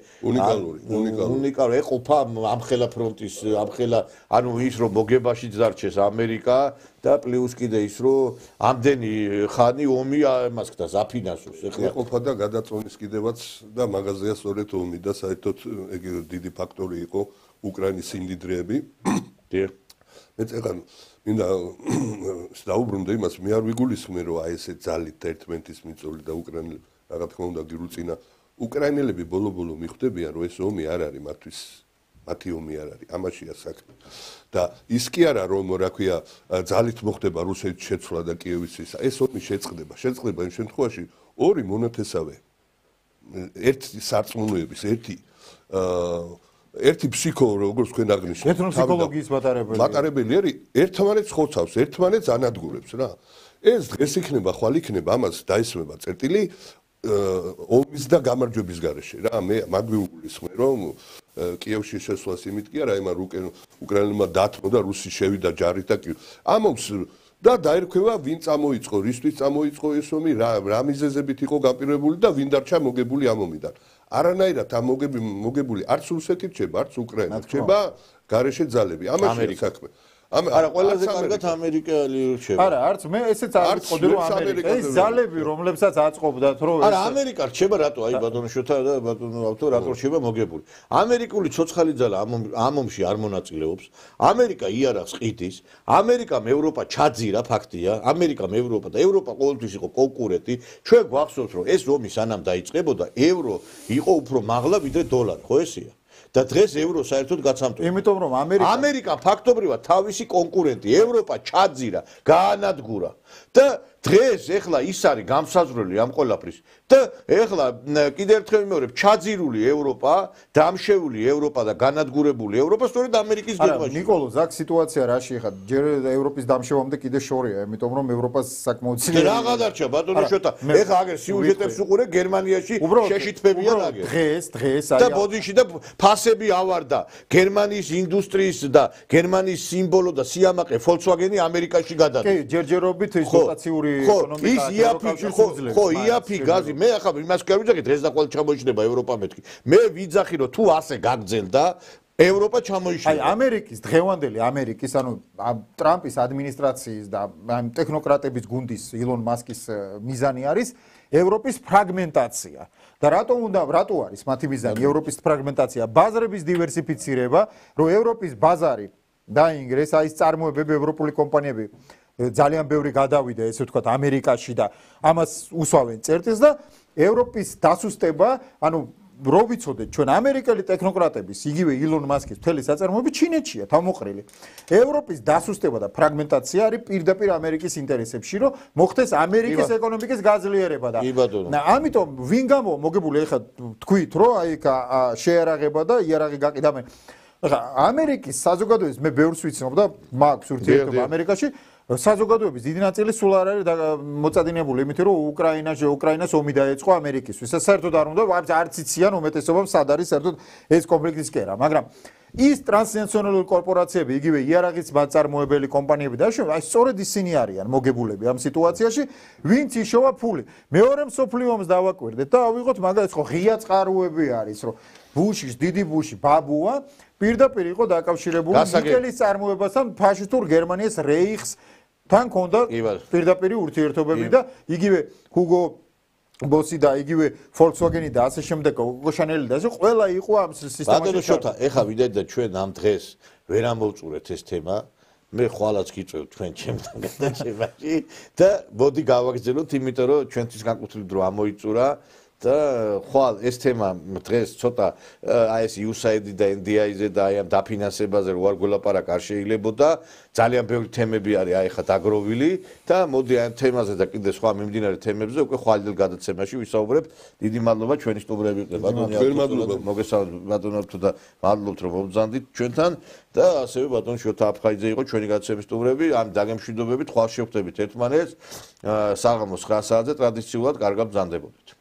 უნიკალური ეყოფა ამხელა ფრონტის, ამხელა, ანუ ის რომ მოგებაშიც დარჩეს ამერიკა და პლუს კიდე ის რომ ამდენი ხანი ომი ამას ხდა საფინანსოს ეხლა ეყოფა და გადაწონის კიდევაც და მაგაზია სწორედ ომი და საერთოდ ეგ დიდი ფაქტორი იყო უკრაინის სიმდიდრეები. მეც ეხლა მინდა დავუბრუნდე იმას, მე არ ვიგულისხმე რომ აი ესე ძალით ერთმანეთის მიწოვლი და უკრაინელი რა თქმა უნდა გირუწინა. უკრაინელები ბოლო-ბოლო მიხვდებიან რომ ეს ომი არ არის მათთვის მათი ომი არ არის, ამაშია საქმე. და ის კი არა რომ რა ქვია ძალით მოხდება რუსეთის შეცვლა და კიევის ისა. ეს ომი შეწყდება იმ შემთხვევაში ორი მონათესავე ერთი სარწმუნოების, ერთი ფსიქო, როგორც თქვენ აღნიშნეთ, ეთნოფსიქოლოგიის მატარებელი არის, ერთმანეთს ხოცავს, ერთმანეთს ანადგურებს რა. ეს დღეს იქნება, ხვალ იქნება, ამას დაისმება წერტილი ომის და გამარჯვების გარეშე რა. მე მაგვიგულისხმე რომ კიევში შესვლას იმით კი არა, იმან უკრაინელმა დათმო და რუსი შევიდა ჯარით და ამობს და დაერქვევა ვინ წამოიწყო, რისთვის წამოიწყო ეს ომი, რა მიზეზებით იყო გაპირებული და ვინ დარჩა მოგებული ამ ომიდან. არანაირად ამ მოგებული არც რუსეთი რჩება, არც უკრაინა რჩება გარეშე ძალები. ამაშია საქმე. არა, ყველაზე კარგად ამერიკელი რჩება. არა, არც მე ესეც არ ვიცოდი რომ ამერიკა ეს ძალები რომლებსაც აწყობდათ რომ არა, ამერიკა რჩება რატო? აი ბატონო შოთა და ბატონო ავტო რატო რჩება მოგებული. ამერიკული ცოცხალი ძალა ამ ომში არ მონაწილეობს. ამერიკა იარაღს ყიდის. ამერიკამ ევროპა ჩაძირა ფაქტია. ამერიკამ ევროპა და ევროპა ყოველთვის იყო კონკურენტი. ჩვენ გვახსოვთ რომ ეს ომი სანამ დაიწყებოდა, ევრო იყო უფრო მაღლა ვიდრე დოლარი, ხო ესეა? და დღეს ევრო საერთოდ გაცამტვია. იმიტომ რომ ამერიკა ფაქტობრივად თავისი კონკურენტი ევროპა ჩაძირა, გაანადგურა და დღეს ეხლა ის არის გამსაზრდელი ამ ყველაფრის და ეხლა კიდევ ერთხელ ვიმეორებ, ჩაძირული ევროპა, დამშეული ევროპა და განადგურებული ევროპა სწორედ ამერიკის გეგმაში. არა, ნიკოლო, ზაქ სიტუაცია რაში ხარ? ჯერ ევროპის დამშევამდე კიდე შორია, იმიტომ რომ ევროპას საკმაოდ ძლიერი. რა გადარჩა ბატონო შოთა? ეხლა აგერ სიუჟეტებს უყურე გერმანიაში შეშიტფებიან აგერ. დღეს და ბოდიში და ფასები ავარდა. გერმანიის ინდუსტრიის და გერმანიის სიმბოლო და სიამაყე Volkswagen-ი ამერიკაში გადადა. კი, ჯერჯერობით ის დოტაციური ეკონომიკა ხო, იაფი გაზი, მე ახლა იმას კი არ ვიძახი, დღეს და ყოველ ჩამოიჭდება ევროპა მეთქი. მე ვიძახი რომ თუ ასე გაგძელდა ევროპა ჩამოიშლება. აი ამერიკის დღევანდელი ამერიკის, ანუ ტრამპის ადმინისტრაციის და ტექნოკრატების გუნდის ილონ მასკის მიზანი არის ევროპის ფრაგმენტაცია. და რატო არის მათი მიზანი ევროპის ფრაგმენტაცია? ბაზრების დივერსიფიცირება, რომ ევროპის ბაზარი დაინგრეს, აი ეს წარმოებები ევროპული კომპანიები ძალიან ბევრი გადავიდა, ესე ვთქვათ, ამერიკაში და ამას უსვავენ წერტილს და ევროპის დასუსტება, ანუ რო ვიცოდეთ ჩვენ ამერიკელი ტექნოკრატების, იგივე ილონ მასკის მთელი საწარმოები ჩინეთშია თავმოყრილი. ევროპის დასუსტება და ფრაგმენტაცია არის პირდაპირ ამერიკის ინტერესებში, რომ მოხდეს ამერიკის ეკონომიკის გაძლიერება და ამიტომ ვინ გამო მოგებული ეხლა თქვით, რომ აი შეერაღება და იარაღი გაყიდა მე. ეხლა ამერიკის საზოგადოების მე ბევრს ვიცნობ და მაქვს ურთიერთობა ამერიკაში. საზოგადოების დიდი ნაწილი სულ არ არის მოწადინებული, იმიტომ რომ უკრაინას ომი დაეწყო ამერიკისთვის. ეს საერთოდ არ უნდა, არც იციან უმეტესობამ სად არის საერთოდ ეს კონფლიქტის კერა, მაგრამ ის ტრანსნაციონალური კორპორაციები, იგივე იარაღის მაწარმოებელი კომპანიები და აი სწორედ ისინი არიან მოგებულები ამ სიტუაციაში, ვინც იშოვა ფული. მეორე მსოფლიო ომს დავაკვირდეთ და ავიღოთ მაგალითად ხო ღია წყაროები არის, რომ ბუშის, დიდი ბუში, ბაბუა პირდაპირ იყო დაკავშირებული ნიკელის წარმოებასთან ფაშისტურ გერმანიის რეიხს თან ქონდა პირდაპირი ურთიერთობები და იგივე ჰუგო ბოსი და იგივე Volkswagen-ი და ასე შემდეგ გოშანელი და ასე ყველა იყო ამ სისტემაში. ბატონო შოთა, ეხა ვიდეთ და ჩვენ ამ დღეს ვერ ამოვწურეთ ეს თემა. მე ხვალაც გიწევ ჩვენ ჩემთან გადაშებაში და მოდი გავაგრძელოთ, იმიტომ რომ ჩვენთვის განკუთვნილ დრო ამოიწურა. და ხვალ ეს თემა დღეს ცოტა აი ეს USAID და NDI-ზე და აი ამ დაფინანსებაზე რო არ გველაპარაკ არ შეიძლებოდა ძალიან ბევრი თემები არის აი ხა დაგროვილი და მოდი ამ თემაზე და კიდე სხვა მიმდინარე თემებზე უკვე ხვალდელ გადაცემაში ვისაუბრებ. დიდი მადლობა ჩვენი სტუმრები იყვნენ ბატონო მოგესალმებით ბატონო და მადლობთ რომ მომბრძანდით ჩვენთან და ასევე ბატონო შოთა აფხაიძე იყო ჩვენი გადაცემის სტუმრები. ამ დაგემშვიდობებით ხვალ შევხვდებით ერთმანეთს საღამოს 9 საათზე ტრადიციულად კარგად ბრძანდებოდეთ.